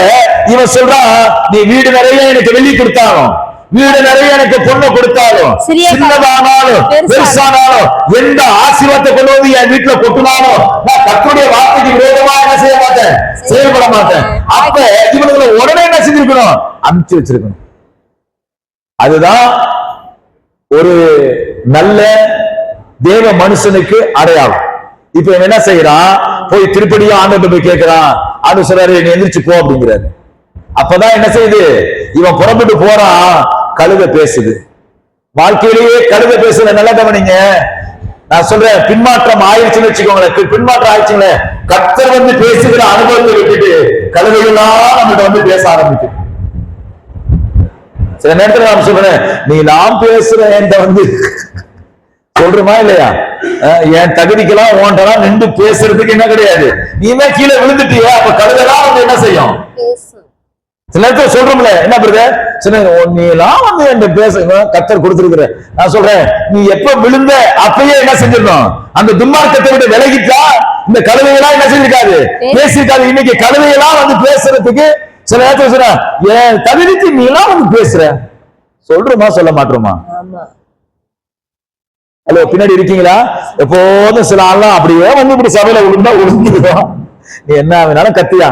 இவன் சொல்றான், நீ வீடு நிறைய எனக்கு வெள்ளி கொடுத்தாலும், வீடு நிறைய எனக்கு பொண்ணு கொடுத்தாலும், சின்னதானாலும் பெருசானாலும், எந்த ஆசீர்வாதத்தை கொண்டு வந்து என் வீட்டுல கொட்டினாலும் நான் கர்த்தருடைய வார்த்தைக்கு விரோதமா என்ன செய்ய மாட்டேன், செயல்பட மாட்டேன். அப்ப இவனுங்களை உடனே என்ன செஞ்சிருக்கணும், அனுப்பிச்சு வச்சிருக்கணும். அதுதான் ஒரு நல்ல தேவ மனுஷனுக்கு அடையாளம். இப்ப இவன் என்ன செய்யறான், போய் திருப்படியும் ஆண்டவர்கிட்ட போய் கேட்கிறான். ஆண்டவர் சொல்றாரு, நீ எந்திரிச்சு போ அப்படிங்கிறாரு. அப்பதான் என்ன செய்யுது, இவன் புறப்பட்டு போறான். கழுத பேசுது. வாழ்க்கையிலேயே கழுத பேசுற நல்ல கவனிங்க. நான் சொல்றேன், பின்மாற்றம் ஆயிடுச்சுன்னு வச்சுக்கோங்களேன். பின்மாற்றம் ஆயிடுச்சுங்களே, கர்த்தர் பேசுகிற அனுபவத்தை விட்டுட்டு கழுதைகள்லாம் நம்மகிட்ட பேச ஆரம்பிக்கும். சில நேரத்துல நான் சொல்றேன், நீ நான் பேசுறேன் சொல்றமா இல்லையா? என் தகுதிக்கெல்லாம் ஓண்டலாம் நின்று பேசுறதுக்கு என்ன கிடையாது. நீமே கீழே விழுந்துட்டியா, அப்ப கழுதெல்லாம் என்ன செய்யும்? சில நேரத்தில் சொல்றோம்ல, என்ன பிரதர், நீ எல்லாம் என் பேச கர்த்தர் கொடுத்திருக்கிற. நான் சொல்றேன், நீ எப்ப விழுந்த அப்பயே என்ன செஞ்சிடணும், அந்த துன்மார்க்கத்தை விட்டு விலகிட்டா இந்த கழுதையெல்லாம் என்ன செஞ்சிருக்காது, பேசிருக்காது. இன்னைக்கு கழுதையெல்லாம் பேசுறதுக்கு சில நேரத்தில் சொல்ற, என் தகுதிக்கு நீ எல்லாம் பேசுற சொல்றோமா சொல்ல மாட்டோமா? ஹலோ, பின்னாடி இருக்கீங்களா? எப்போதும் சில ஆள்லாம் அப்படியே இப்படி சபையில விழுந்தா விழுந்துடும். நீ என்ன வேணாலும் கத்தியா.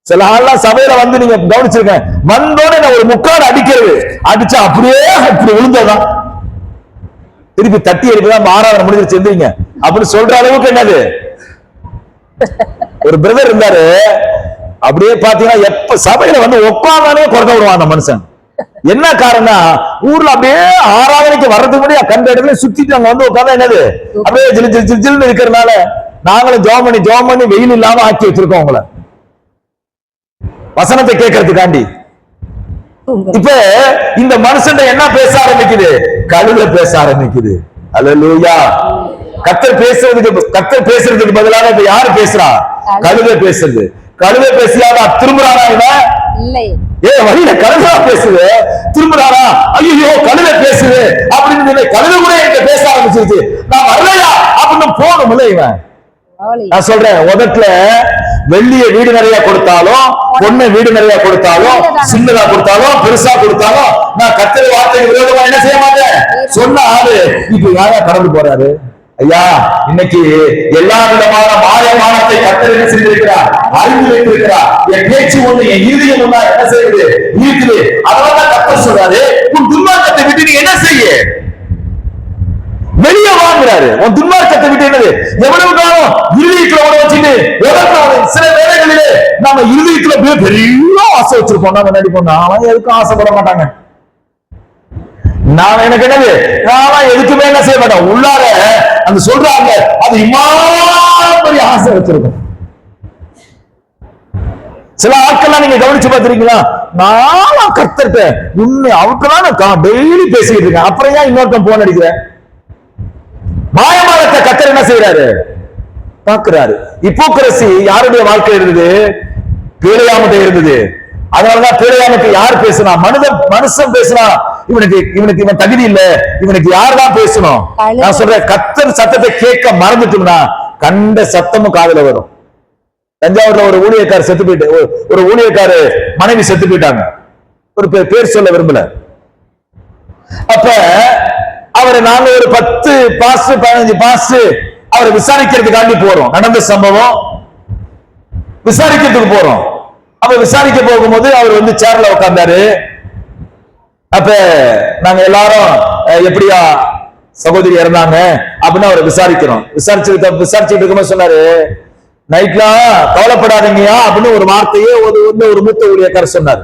சில ஆள்லாம் சபையில வந்து நீங்க கவனிச்சிருக்கேன், வந்தோடனே நான் ஒரு முக்காடு அடிக்கிறது, அடிச்சா அப்படியே இப்படி விழுந்ததான் திருப்பி தட்டி எடுக்கதான் ஆராதனை முடிஞ்சு செஞ்சீங்க அப்படின்னு சொல்ற அளவுக்கு என்னது. ஒரு பிரதர் இருந்தாரு, அப்படியே பாத்தீங்கன்னா எப்ப சபையில வந்து உட்கார்ந்தானே குறைக்க விடுவான் அந்த மனுஷன். என்ன காரணம், ஊர்ல அப்படியே ஆராதனைக்கு வர்றதுக்கு முன்னாடி கண்ட இடத்துல சுத்திட்டு அங்க வந்து உட்கார்ந்தா என்னது அப்படியே ஜில்னு இருக்கிறதுனால நாங்களும் ஜோம் பண்ணி வெயில் இல்லாம ஆக்கி வச்சிருக்கோம் உங்களை வசனத்தை கேட்கறதுக்காண்டி. இப்ப இந்த மனுஷன் என்ன பேச ஆரம்பிக்குது, கழுத பேச ஆரம்பிக்குது. அல்லேலூயா. கர்த்தர் பேசுறதுக்கு பதிலாக இப்ப யாரு பேசுறா, கழுத பேசுறது. கழுத பேசியாரா திரும்புறாரா இவன்? இல்லை. வழியில கழுதா பேசுது, திரும்புறாரா, ஐயோ கழுத பேசுது அப்படின்னு கழுத கூட என்கிட்ட பேச ஆரம்பிச்சிருச்சு, நான் வரலையா அப்படின்னு போகணும்ல இவன். நான் சொல்றேன், உதட்டுல வெள்ளிய வீடு நிறைய கொடுத்தாலும், பொண்ணு வீடு நிறைய கொடுத்தாலும், சின்னதா கொடுத்தாலும், பெருசா கொடுத்தாலும், நான் கர்த்தர் வார்த்தை விரோதமா என்ன செய்ய மாட்டேன் சொன்ன ஆளு இப்ப யாரா கடந்து போறாரு. ஐயா, இன்னைக்கு எல்லா விதமான மாயமானத்தை கர்த்தர் என்ன செய்திருக்கிறார், அறிந்து வைத்திருக்கிறார். என் பேச்சு ஒண்ணு, என் இருதயம் ஒண்ணா என்ன செய்யுது இருக்குது. அதனால கர்த்தர் சொல்றாரு, உன் துன்மார்க்கத்தை விட்டு நீ என்ன செய்ய, வெளியே வாங்குறாரு. உன் துன்மார்க்கத்தை விட்டு என்னது, எவ்வளவு காலம் இருதயத்துல வச்சுட்டு சில வேளைகளிலே நம்ம இருதயத்துல பெரிய ஆசை வச்சிருப்போம். நம்ம நடிப்போம், நானும் எதுக்கும் ஆசைப்பட மாட்டாங்க, நான் எனக்கு என்னது, நான் எதுக்குமே என்ன செய்ய மாட்டேன். உள்ளார அந்த சொல்றாங்க, அது இம்மாதிரி ஆசை வச்சிருக்கும். சில ஆட்கள்லாம் நீங்க கவனிச்சு பார்த்திருக்கீங்களா, நான் கர்த்தர்ட்ட உண்மை அவருக்குதான் நான் டெய்லி பேசிக்கிட்டு இருக்கேன், அப்புறம் ஏன் இன்னொருத்தன் போன் அடிக்கிறேன். மாயமானத்தை கர்த்தர் என்ன செய்யறாரு, பார்க்கிறாரு. ஹிப்போக்ரசி யாருடைய வாழ்க்கை இருந்தது, பேழையாமட்ட இருந்தது. அதனாலதான் பேழையாமுக்கு யார் பேசினா, மனுஷன் பேசினா இவன் தகுதி இல்ல, இவனுக்கு யார் தான் பேசணும். நான் சொல்றேன், கர்த்தர் சத்தத்தை கேட்க மறந்துட்டோம்னா கண்ட சத்தமும் காதுல வரும். தஞ்சாவூர்ல ஒரு ஊழியக்காரர் செத்து போயிட்டு, ஒரு ஊழியக்காரு மனைவி செத்து போயிட்டாங்க. ஒரு பேர் சொல்ல விரும்பல. அப்ப அவரை நாங்க ஒரு 10 பாஸ்ட் 15 பாஸ்ட் அவரை விசாரிக்கிறதுக்காண்டி போறோம். நடந்த சம்பவம் விசாரிக்கிறதுக்கு போறோம். அப்ப விசாரிக்க போகும்போது அவர் வந்து சேர்ல உட்கார்ந்தாரு. அப்ப நாங்க எல்லாரும் எப்படியா சகோதரி இறந்தாங்க அப்படின்னு அவரை விசாரிக்கிறோம். விசாரிச்சுட்டு இருக்கும்போது சொன்னாரு, நைட்லாம் கவலைப்படாதீங்கயா அப்படின்னு ஒரு வார்த்தையே ஒரு மூத்த ஊழியக்காரர் சொன்னார்.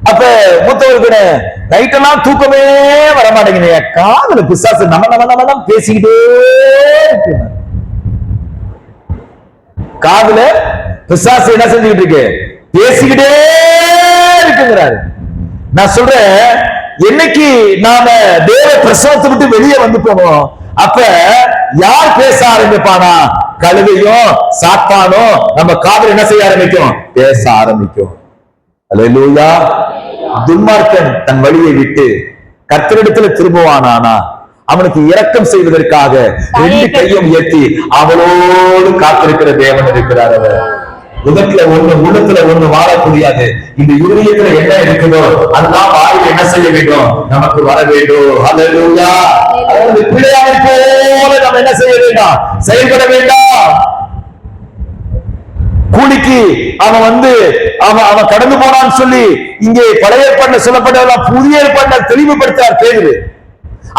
அப்ப மூத்தவருக்கு நைட்டெல்லாம் தூக்கமே வர மாட்டேங்குது, காதுல பிசாசு நம்ம பேசிக்கிட்டே இருக்கு. காதுல பிசாசு என்ன செஞ்சுக்கிட்டு இருக்கு, பேசிக்கிட்டே இருக்குங்கிறாரு. நான் சொல்றேன், என்னைக்கு நாம தேவ பிரசவத்தை விட்டு வெளியே வந்து போவோம், அப்ப யார் பேச ஆரம்பிப்பானா, கழுதையும் சாத்தானும் நம்ம காதுல என்ன செய்ய ஆரம்பிக்கும், பேச ஆரம்பிக்கும். அல்லேலூயா. துன்மார்க்கன் தன் வழியை விட்டு கர்த்தரிடத்துல திரும்புவானா, அவனுக்கு இரக்கம் செய்வதற்காக 2 கையும் உயர்த்தி அவளோடு காத்திருக்கிற தேவன் இருக்கிறார். அவர் உதட்டுல ஒண்ணு உள்ளத்துல ஒண்ணு வாழக்கூடியது. இந்த இருதயத்துல என்ன இருக்குதோ அதுதான் வாயில் என்ன செய்ய வேண்டும், நமக்கு வர வேண்டும். அல்லேலூயா. அதாவது பிள்ளையாரை போல நம்ம என்ன செய்ய வேண்டாம், செயல்பட வேண்டாம். கூலிக்கு அவன் வந்து அவன் கடந்து போனான்னு சொல்லி இங்கே பழைய ஏற்பாடுல சொல்லப்பட்டதெல்லாம் புதிய ஏற்பாடுல தெளிவுபடுத்தார் பேரு.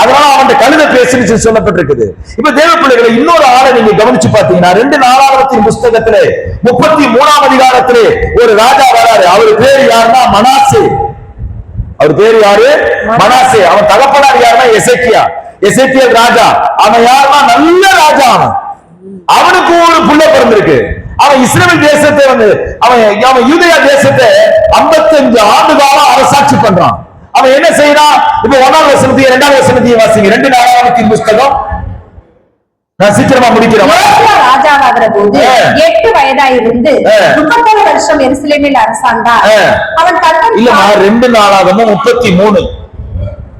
அதனால அவன் கழுத பேசுன்னு சொல்லப்பட்டிருக்குது. இப்ப தேவ பிள்ளைகளை இன்னொரு ஆளை நீங்க கவனிச்சு பாத்தீங்கன்னா 2 நாளாகமத்தின் புஸ்தகத்திலே 33ஆம் அதிகாரத்திலே ஒரு ராஜா வராரு. அவர் பேரு யாருன்னா மனாசே. அவர் பேரு யாரு, மனாசே. அவன் தகப்பனார் யாருன்னா எசேக்கியா ராஜா. அவன் யாருன்னா நல்ல ராஜா. அவனுக்கு ஒரு புள்ள பிறந்திருக்கு. அவன் இஸ்ரவேல் தேசத்தை வந்து அவன் யூதேயா தேசத்தை 55 ஆண்டு காலம் அரசாட்சி பண்றான். அவன் என்ன செய்யறான், இப்ப 1ஆம் வசனத்தையும் 2ஆம் வசனத்தையும் வாசிங்க. 2 நாளாகமத்தின் புஸ்தகம். நான் சீக்கிரமா முடிக்கிறேன். ராஜாவாகிற போது 8 வயதாயிருந்து 31 வருஷம் எருசலேமில் அரசாண்டார். அவன் இல்ல 2 நாளாகமும் 33.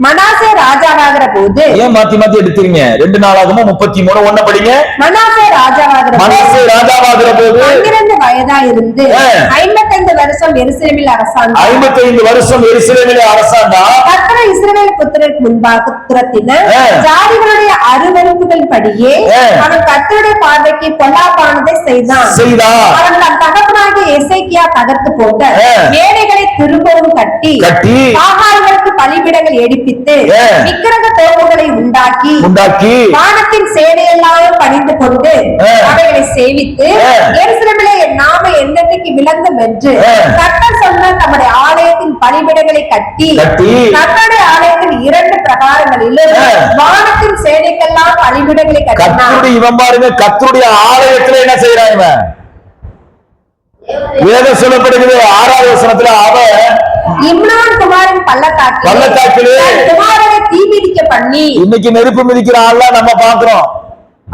மனாசே ராஜாவாகிற போது, ஏன் மாத்தி எடுத்தீங்க? 2 நாளாகமும் 33 ஒண்ண படிங்க. மனாசே ராஜாவாகிற போது 12 வயதாயிருந்து 55 வருஷம் எருசலேமில் அரசாண்டான். 55 வருஷம் எருசலேமிலே அரசாண்டான். கர்த்தர் இஸ்ரவேல் புத்திரருக்கு முன்பாக துரத்தின ஜாதிகளுடைய அருவருப்புகள் படியே அவன் கர்த்தருடைய பார்வைக்கு பொல்லாப்பானதை செய்தான். அவன் தன் தகப்பனாகிய எசேக்கியா தகர்த்து போட்ட மேடைகளை திரும்பவும் கட்டி ஆகாரங்களுக்கு பலிபீடங்கள் எடுப்பித்து விக்கிரக தோப்புகளை உண்டாக்கி வானத்தின் சேனையெல்லாம் பணிந்து கொண்டு அவைகளை சேவித்து எருசலேமிலே என் நாமம் என்னென்னைக்கு விளங்கும் என்று கர்த்தர் சொன்ன தம்முடைய ஆலயத்தின் பலிபீடங்களை கட்டி கர்த்தருடைய ஆலயத்தின் 2 பிரகாரங்களிலும் வானத்தின் சேனைக்கெல்லாம் பலிபீடங்களை கட்டினார். இவன் பாருங்க, கர்த்தருடைய ஆலயத்துல என்ன செய்யறான் இவன்? வேதம் சொல்லப்படுகிறது 6வது வசனத்துல அவன் இம்ரான் குமாரின் பள்ளத்தாக்கிலே குமாரனை தீ மிதிக்க பண்ணி. இன்னைக்கு நெருப்பு மிதிக்கிற ஆள்லாம் நம்ம பாக்குறோம்.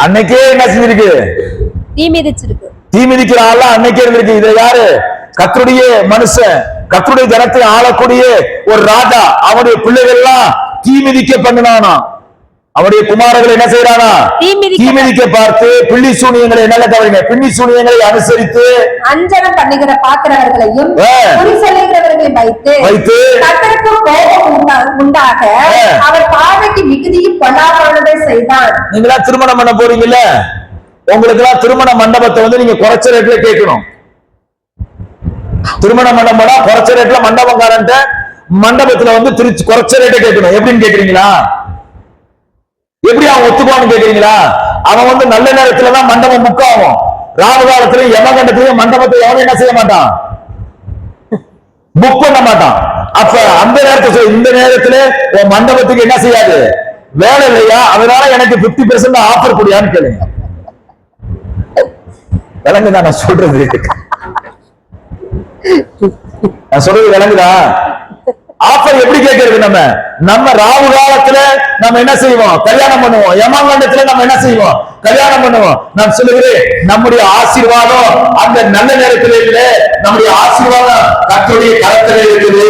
அன்னைக்கே என்ன செஞ்சிருக்கு? தீ மிதிச்சிருக்கு. தீ மிதிக்கிற ஆள்லாம் அன்னைக்கே இருந்திருக்கு. இது யாரு? கர்த்தருடைய மனுஷன், கர்த்தருடைய ஜனத்தை ஆளக்கூடிய ஒரு ராஜா. அவனுடைய பிள்ளைகள் எல்லாம் தீ மிதிக்க பண்ணினானா. அவருடைய குமாரர்கள் என்ன செய்யறானா? தீ மிதிக்க பார்த்து பில்லி சூனியங்களை என்ன தவறுங்க? பில்லி சூனியங்களை அனுசரித்து அஞ்சனம் பண்ணுகிற பாத்திரங்களையும் குறி சொல்லுகிறவர்களையும் வைத்து கர்த்தருக்கு கோபம் உண்டாக அவர் பார்வைக்கு மிகுதியும் பொல்லாப்பானதை செய்தான். நீங்களா திருமணம் பண்ண போறீங்கல்ல, உங்களுக்கு எல்லாம் திருமண மண்டபத்தை வந்து நீங்க குறைச்ச ரேட்ல கேட்கணும். திருமண மண்டபம் குறைச்ச ரேட்ல மண்டபக்காரன்ட்ட மண்டபத்துல வந்து திருச்சி குறைச்ச ரேட்டை கேட்கணும். எப்படின்னு கேக்குறீங்களா? எப்படி அவன் ஒத்துக்குவான்னு கேக்குறீங்களா? அவன் வந்து நல்ல நேரத்துலதான் மண்டபம் புக் ஆகும். ராவு காலத்திலயும் யமகண்டத்திலயும் மண்டபத்தை எவனும் என்ன செய்ய மாட்டான், புக் பண்ண மாட்டான். அப்ப அந்த நேரத்தை இந்த நேரத்துல உன் மண்டபத்துக்கு என்ன செய்யாது, வேலை இல்லையா, அதனால எனக்கு 50% ஆஃபர் கூடியான்னு கேளுங்க. விளங்குதா நான் சொல்றது? நான் சொல்றது விளங்குதா? ஆஃபர் எப்படி கேட்கறது? நம்ம ராவு காலத்துல நம்ம என்ன செய்வோம், கல்யாணம் பண்ணுவோம். யமகண்டத்துல நம்ம என்ன செய்வோம், கல்யாணம் பண்ணுவோம். நான் சொல்லுகிறேன், நம்முடைய ஆசீர்வாதம் அந்த நல்ல நேரத்தில் இல்ல, நம்முடைய ஆசீர்வாதம் கர்த்தருடைய கரத்திலே இருக்குது.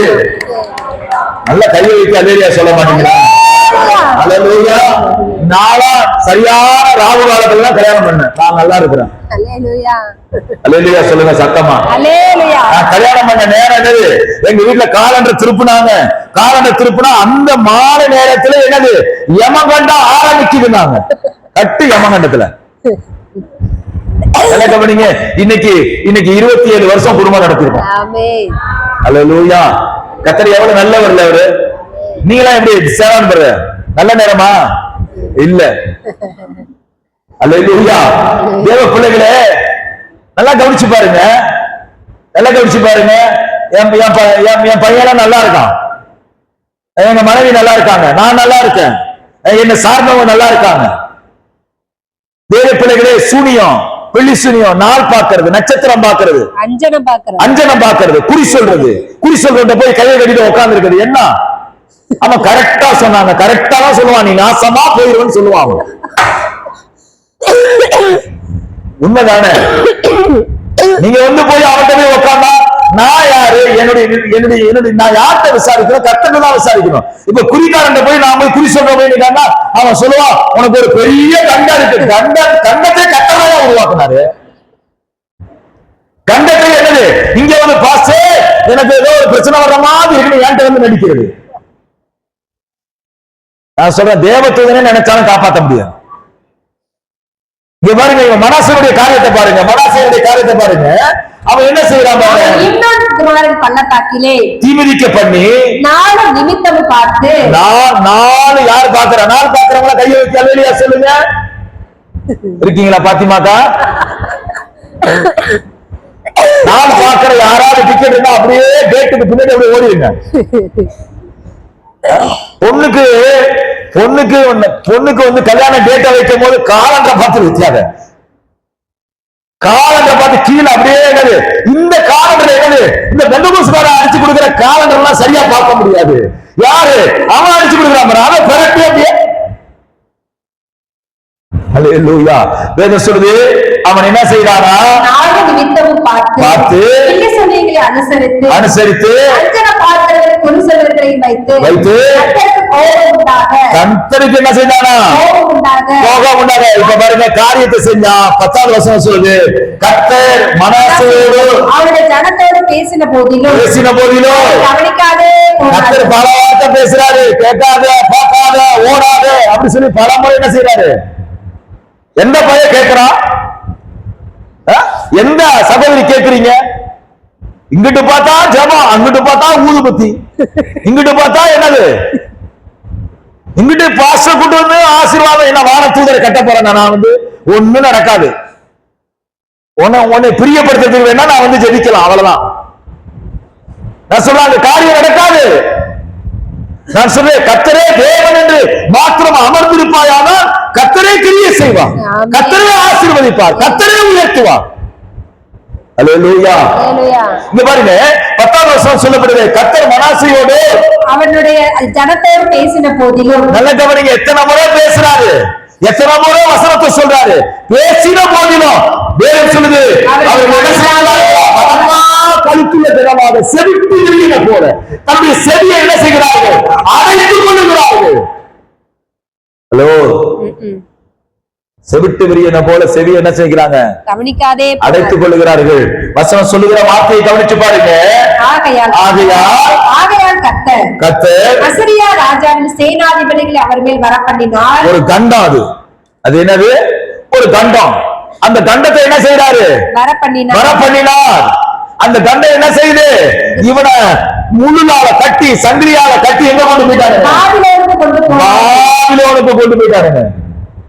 நல்ல கையை வைக்க அலேலியா சொல்ல மாட்டீங்களா? அல்லேலூயா. நாளா சரியான ராவு காலத்துல தான் கல்யாணம் பண்ணேன். நான் நல்லா இருக்கிறேன். அல்லேலூயா சொல்லுங்க சத்தமா. நான் கல்யாணம் பண்ண நேரம் என்னது, எங்க வீட்டுல காலண்டர் திருப்புனாங்க. காலண்டர் திருப்புனா அந்த மாலை நேரத்துல என்னது, யமகண்டம் ஆரம்பிக்குதுன்னாங்க. கட்டு யமகண்டத்துல என்ன பண்ணீங்க? இன்னைக்கு 27 வருஷம் குடும்பம் நடத்திருக்கோம். அல்லேலூயா. கர்த்தர் எவ்வளவு நல்லவர் அவரு. நீங்களாம் எப்படி சேவன் பண்ற? நல்ல நேரமா இல்ல. அல்லேலூயா. தேவ பிள்ளைகளே நல்லா கவனிச்சு பாருங்க, நல்லா கவனிச்சு பாருங்க. என் பையன் நல்லா இருக்கான், எங்க மனைவி நல்லா இருக்காங்க, நான் நல்லா இருக்கேன், என்ன சார்ந்தவங்க நல்லா இருக்காங்க. தேவ பிள்ளைகளே, சூனியம், வெள்ளி சூனியம், நாள் பாக்குறது, நட்சத்திரம் பாக்குறது, அஞ்சனம் பாக்குறது, குறி சொல்றது போய் கையை கட்டிட்டு உட்கார்ந்து இருக்கிறது என்ன? அவன் கரெக்டா சொன்னாங்க, கரெக்டா தான் சொல்லுவான், நீ நாசமா போயிருவன்னு சொல்லுவான். உண்மைதானே? நீங்க வந்து போய் அவன்கிட்ட போய் உட்கார்ந்தா நான் யாரு, என்னுடைய நான் யார்கிட்ட விசாரிக்கிறேன்? கர்த்தரை தான் விசாரிக்கணும். இப்ப குறிக்காரன் போய் நான் போய் குறி சொல்றேன், அவன் சொல்லுவான், உனக்கு ஒரு பெரிய கண்டம் இருக்கு. கண்டத்தை கர்த்தரா உருவாக்குனாரு. கண்டத்தை என்னது, இங்க வந்து பாஸ்டே எனக்கு ஏதோ ஒரு பிரச்சனை வர்ற மாதிரி இருக்கு, என்கிட்ட வந்து நடிக்கிறது. நான் சொல்றேன், தேவதூதனே நினைச்சாலும் காப்பாற்ற முடியாது. இங்க பாருங்க, இவன் மனாசேயுடைய காரியத்தை பாருங்க, மனாசேயுடைய காரியத்தை பாருங்க. அவன் என்ன செய்யறான் பாருங்க, இம்ரான் பள்ளத்தாக்கிலே தீ மிதிக்க பண்ணி 4 நிமித்தம் பார்த்து. நாலு யார் பாக்குறா? நாலு பாக்குறவங்கள கையை வச்சு அல்லேலூயா சொல்லுங்க. இருக்கீங்களா பாத்திமாக்கா? நாலு பாக்குற யாராவது டிக்கெட் இருந்தா அப்படியே கேட்டுக்கு பின்னாடி அப்படியே ஓடிடுங்க. பொண்ணுக்கு வந்து கல்யாண டேட்டா வைக்கும் போது காலண்டரை பார்த்து வச்சாங்க. காலண்டரை பார்த்து கீழே அப்படியே என்னது, இந்த காலண்டர் என்னது, இந்த பெந்தகோஸ்காரன் அடிச்சு கொடுக்கிற காலண்டர் எல்லாம் சரியா பார்க்க முடியாது. யாரு அவன் அடிச்சு கொடுக்குறான், அவன் பிறகு அப்படியே. அல்லேலூயா. வேதம் சொல்லுது, அவன் என்ன செய்யறானா, 4 நிமித்தம் பார்த்து அனுசரித்து அஞ்சன பாத்திரங்களை குறி சொல்வதை வைத்து கோபம் உண்டாக. கர்த்தருக்கு என்ன செஞ்சானா? கோபம் உண்டாக. கோபம் உண்டாக. இப்ப பாருங்க, காரியத்தை செஞ்சா 10வது வசனம் சொல்லுது, கர்த்தர் மனாசேயோடு அவருடைய ஜனத்தோடு பேசின போதிலும் கவனிக்காதே போனார். கர்த்தர் பல வார்த்தை பேசுறாரு, கேட்காத, பார்க்காத, ஓடாத அப்படி சொல்லி பல முறை என்ன செய்யறாரு? எந்த பையன் கேட்கிறான்? எந்த சகோதரி கேட்கிறீங்க? இங்கிட்டு பார்த்தா ஜபம், அங்கிட்டு பார்த்தா ஊதுபத்தி, இங்கிட்டு பார்த்தா என்னது, இங்கிட்டு பாஸ்டர் கூட்டு வந்து ஆசீர்வாதம், என்ன வான தூதரை கட்ட போறேன் நான் வந்து ஒண்ணும் நடக்காது. உன்னை பிரியப்படுத்துறதுக்கு வேணா நான் வந்து ஜெபிக்கலாம், அவ்வளவுதான். நான் சொல்றேன் அந்த காரியம் நடக்காது. நான் சொல்றேன் கர்த்தரே தேவன் என்று மாத்திரம் அமர்ந்திருப்பாயானால் கர்த்தரே கிரியை செய்வார், கர்த்தரே ஆசீர்வதிப்பார், கர்த்தரே உயர்த்துவார். அல்லேலூயா. இங்க பாருங்க 10வது வசனம் சொல்லப்படுது, கர்த்தர் மனாசேயோடு அவனுடைய ஜனத்தோடு பேசின போதிலும். நல்ல கவனிங்க, எத்தனை முறை பேசுறாரு, எத்தனை முறை வசனத்தை சொல்றாரு. பேசின போதிலும் வேதம் சொல்லுது அவர் கழுத்துள்ள தினமாக செவிட்டு விரிகிற போல தன்னுடைய செவியை என்ன செய்கிறார்கள்? அடைத்துக் கொள்ளுகிறார்கள். ஹலோ, செவிட்டு விரியன போல செவி என்ன செய்கிறாங்க? கவனிக்காதே அடைத்துக் கொள்ளுகிறார்கள். வசனம் சொல்லுகிற வார்த்தையை கவனிச்சு பாருங்க. ஆகையால் கர்த்தர் அசரியா ராஜாவின் சேனாதிபதிகளை அவர் மேல் வரப்பண்ணினார். ஒரு தண்டம், அது என்னது? ஒரு தண்டம். அந்த தண்டத்தை என்ன செய்யறாரு? வரப்பண்ணினார். அந்த தண்டம் என்ன செய்யுது? இவனை முள்ளால கட்டி, சங்கிலியால கட்டி எங்க கொண்டு போயிட்டாரு? பாபிலோனுக்கு கொண்டு போயிட்டாருங்க.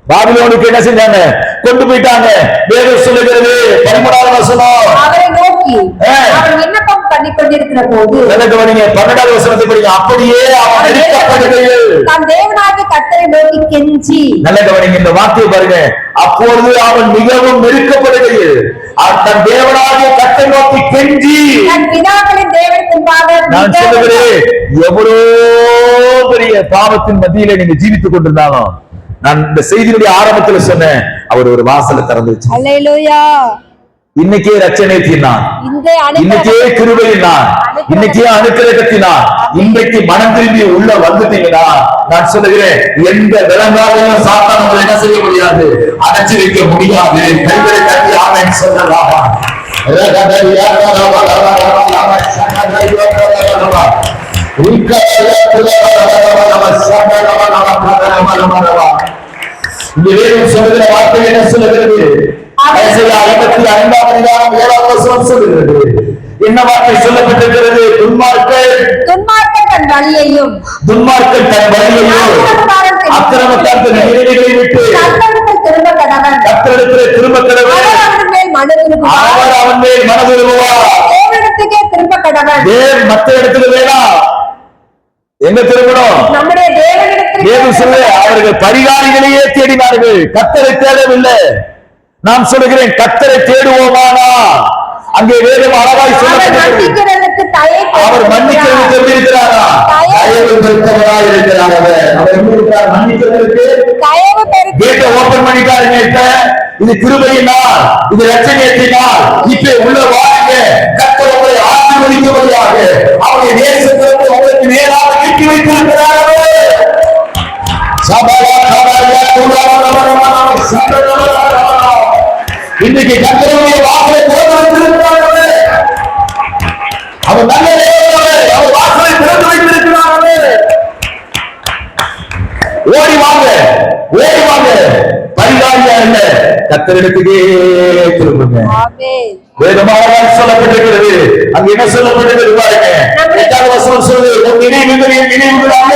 பாபிலோனுக்கு என்ன செஞ்சாங்க? கொண்டு போயிட்டாங்க. வேதம் சொல்லுகிறது 13வது வசனம், அவரை நோக்கி அவர் விண்ணப்பம் பண்ணி கொண்டிருக்கிற போது 12வது வசனத்தை படிங்க. அப்படியே அவன் நெருக்கப்படுகையில் தன் தேவனாகிய கர்த்தரை நோக்கி கெஞ்சி. நல்ல கவனிங்க, இந்த வார்த்தையை பாருங்க. அப்பொழுது அவன் மிகவும் நெருக்கப்படுகையில் தன் தேவனாகிய கர்த்தரை நோக்கி கெஞ்சி. தன் பிதாக்களின் தேவனுக்கு முன்பாக நான் சொல்லுகிறேன், எவ்வளவு பெரிய பாவத்தின் மத்தியிலே நீங்க ஜீவித்துக் கொண்டிருந்தாலும், நான் இந்த செய்தியுடைய ஆரம்பத்துல சொன்னேன், அவர் ஒரு வாசலை திறந்து வச்சு அல்லேலூயா. இன்னைக்கே ரட்சணைத்தினான், இன்னைக்கே கிருபையினான், இன்னைக்கே அனுக்கிரகத்தினான், இன்றைக்கு மனம் திரும்பி உள்ள வந்துட்டீங்கன்னா, நான் சொல்லுகிறேன், எந்த விலங்காலையும் சாத்தான் உங்களை என்ன செய்ய முடியாது, அடைச்சு வைக்க முடியாது. கைகளை கட்டி ஆமென் சொல்லலாமா? இந்த வேதம் சொல்லுகிற வார்த்தை என்ன சொல்லுகிறது? ஏசாயா 55ஆம் அதிகாரம் 7வது வசனம் சொல்லுகிறது. என்ன வார்த்தை சொல்லப்பட்டிருக்கிறது? துன்மார்க்கன் தன் வழியையும் அக்கிரமத்தார் தன் நினைவுகளை விட்டு கர்த்தரிடத்திலே திரும்ப கடவன், அவர் அவன் மேல் மனதுருகுவார். தேவனிடத்துக்கே திரும்ப கடவன். மற்ற இடத்துல வேணாம், எங்க திரும்பணும்? நம்முடைய தேவன் சொல்ல, அவர்கள் பரிகாரிகளையே தேடினார்கள், கர்த்தரை தேடவில்லை. நான் சொல்லுகிறேன், கர்த்தரை தேடுவோமானா அங்கே வேதம் அழகாய் சொல்லப்பட்டிருக்கிறது. அவர் மன்னிக்கிறதுக்கு எப்படி இருக்கிறாரா? தயவு பெற்றவராய் இருக்கிறார். அவர் எப்படி இருக்கிறார்? மன்னிக்கிறதுக்கு கேட்டை ஓபன் பண்ணிட்டாருங்க. இது கிருபையினால், இது ரட்சணியத்தினால். இப்ப உள்ள வாருங்க, கர்த்தர் உங்களை ஆசீர்வதிக்கும்படியாக அவருடைய நேசத்திற்கு உங்களுக்கு நேராக நீட்டி வைத்திருக்கிறார். இன்னைக்கு கர்த்தருடைய வாசலை திறந்து வைத்திருக்கிறார்கள். அவர் நல்ல தேவனே, அவர் வாசலை திறந்து வைத்திருக்கிறார்கள். ஓடி வாங்க, ஓடி வாங்க. பரிகாரியா இல்ல, கர்த்தரிடத்துக்கே திரும்புங்க. வேதமாக சொல்லப்பட்டிருக்கிறது. அங்க என்ன சொல்லப்பட்டிருக்கிறது பாருங்க. 8வது வசனம் சொல்லுது, உன் நினைவுகளாக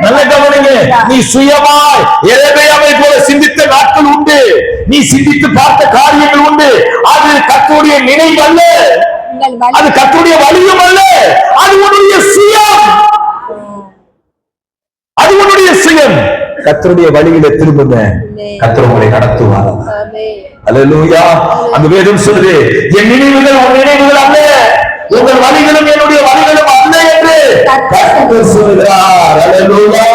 நல்ல கவனிங்க. நீ சுயமாய் எரேமியாவை போல சிந்தித்த நாட்கள் உண்டு, நீ சிந்தித்து பார்த்த காரியங்கள் உண்டு. அது கர்த்தருடைய நினைவு அல்ல, அது கர்த்தருடைய வழியும் அல்ல, அது உன்னுடைய சுயம், அது உன்னுடைய சுயம். கர்த்தருடைய வழியில திரும்புங்க, கர்த்தர் உங்களை நடத்துவார். அல்லேலூயா. அந்த வேதம் சொல்லுது, என் நினைவுகள் உன் நினைவுகள் அல்ல, உங்கள் வழிகளும் என்னுடைய வழிகளும் அல்ல என்று கர்த்தர் சொல்கிறார். அல்லேலூயா.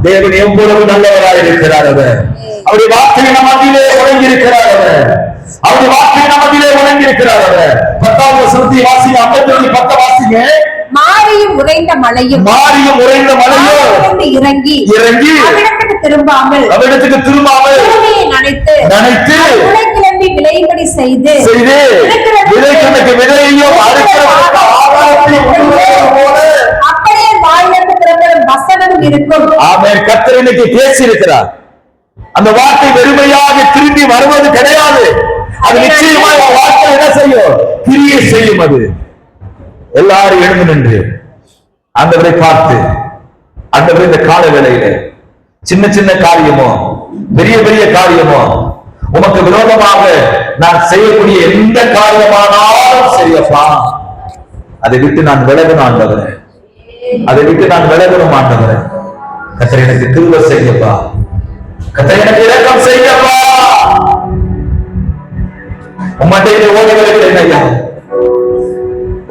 தேவன் எவ்வளவு நல்லவராய் இருக்கிறார். அவர் அவருடைய வார்த்தை நமதிலே உறங்கி இருக்கிறார். அவருடைய வார்த்தை நமதிலே உறங்கி இருக்கிறார். 10வது வசனத்தை வாசிங்க. 52 10 வாசிங்க. மாரியும் உறைந்த மலையும் இறங்கி அவ்விடத்துக்கு திரும்பாமல் பூமியை நனைத்து உலை கிளம்பி விளையும்படி செய்து அப்படியே வாயிலிருந்து பிறப்பிடும் வசனமும் இருக்கும். ஆமென். கர்த்தர் இன்னைக்கு பேசி இருக்கிறார். அந்த வார்த்தை வெறுமையாக திரும்பி வருவது கிடையாது. அது நிச்சயமாக வார்த்தை என்ன செய்யும்? கிரியை செய்யும். அது எல்லாரும் எழுந்து நின்று ஆண்டவரை பார்த்து, ஆண்டவரே இந்த கால வேளையில சின்ன சின்ன காரியமோ பெரிய பெரிய காரியமோ உமக்கு விரோதமாக நான் செய்யக்கூடிய எந்த காரியமானாலும் சரியப்பா, அதை விட்டு நான் விலகணும் ஆண்டவரே, அதை விட்டு நான் விலகணும் ஆண்டவரே. கர்த்தர் எனக்கு கிருபை செய்யப்பா, கர்த்தர் எனக்கு இரக்கம் செய்யப்பா. உம்மட்டையில ஓடி வருகிறேன் ஐயா,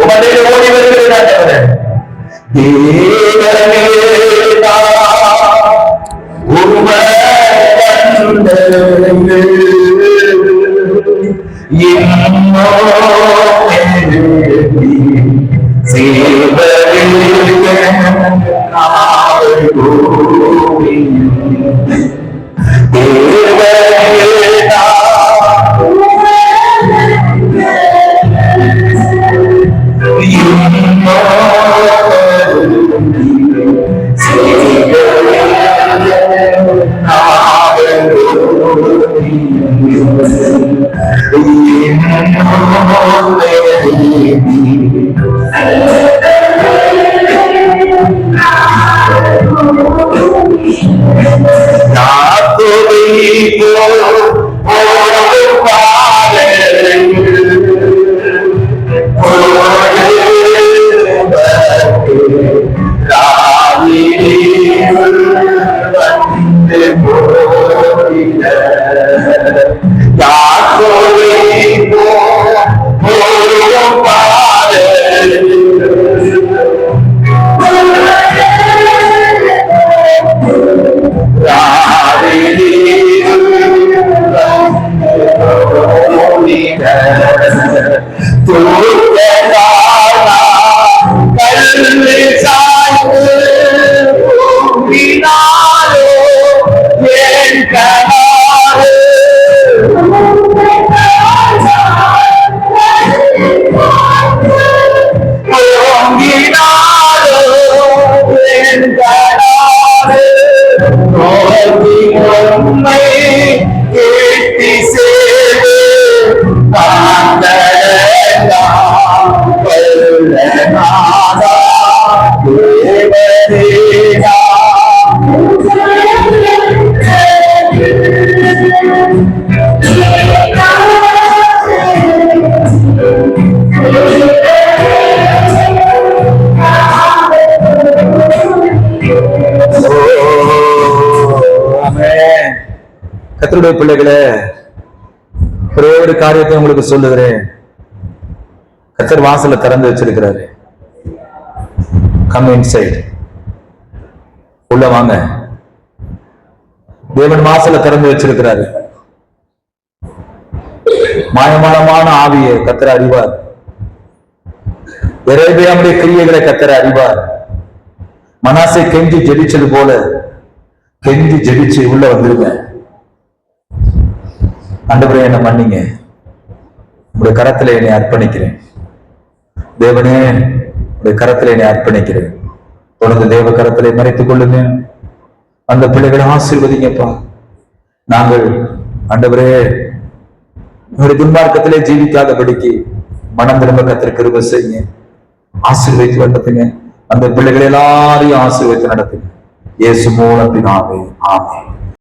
உம்மட்டையில ஓடி வருகிறேன் ஆண்டவரே. தேவனே கர்த்தருடைய பிள்ளைகளே, ஒரே ஒரு காரியத்தை உங்களுக்கு சொல்லுகிறேன். கர்த்தர் வாசலை திறந்து வச்சிருக்கிறாரு. கம் இன்சைட், உள்ள வாங்க. தேவன் வாசலை திறந்து வச்சிருக்கிறாரு. மாயமானமான ஆவியை கர்த்தர் அறிவார். எரேமியாவுடைய கிரியைகளை கர்த்தர் அறிவார். மனாசே கெஞ்சி ஜெபிச்சது போல கெஞ்சி ஜெபிச்சு உள்ள வந்துருங்க. ஆண்டவரே என்ன மன்னிங்க, உங்களுடைய கரத்துல என்னை அர்ப்பணிக்கிறேன். தேவனே, உங்களுடைய கரத்துல என்னை அர்ப்பணிக்கிறேன். தொடர்ந்து தேவ கரத்திலே மறைத்துக் கொள்ளுங்க. அந்த பிள்ளைகளை ஆசீர்வதிங்கப்பா. நாங்கள் ஆண்டவரே உங்களுடைய துன்மார்க்கத்திலே ஜீவிக்காதபடிக்கு மனம் திரும்ப கர்த்தர் கிருபை செய்யுங்க. ஆசீர்வதித்து நடத்துங்க. அந்த பிள்ளைகளை எல்லாரையும் ஆசீர்வதித்து நடத்துங்க. இயேசு மூலம் பிதாவே, ஆமென்.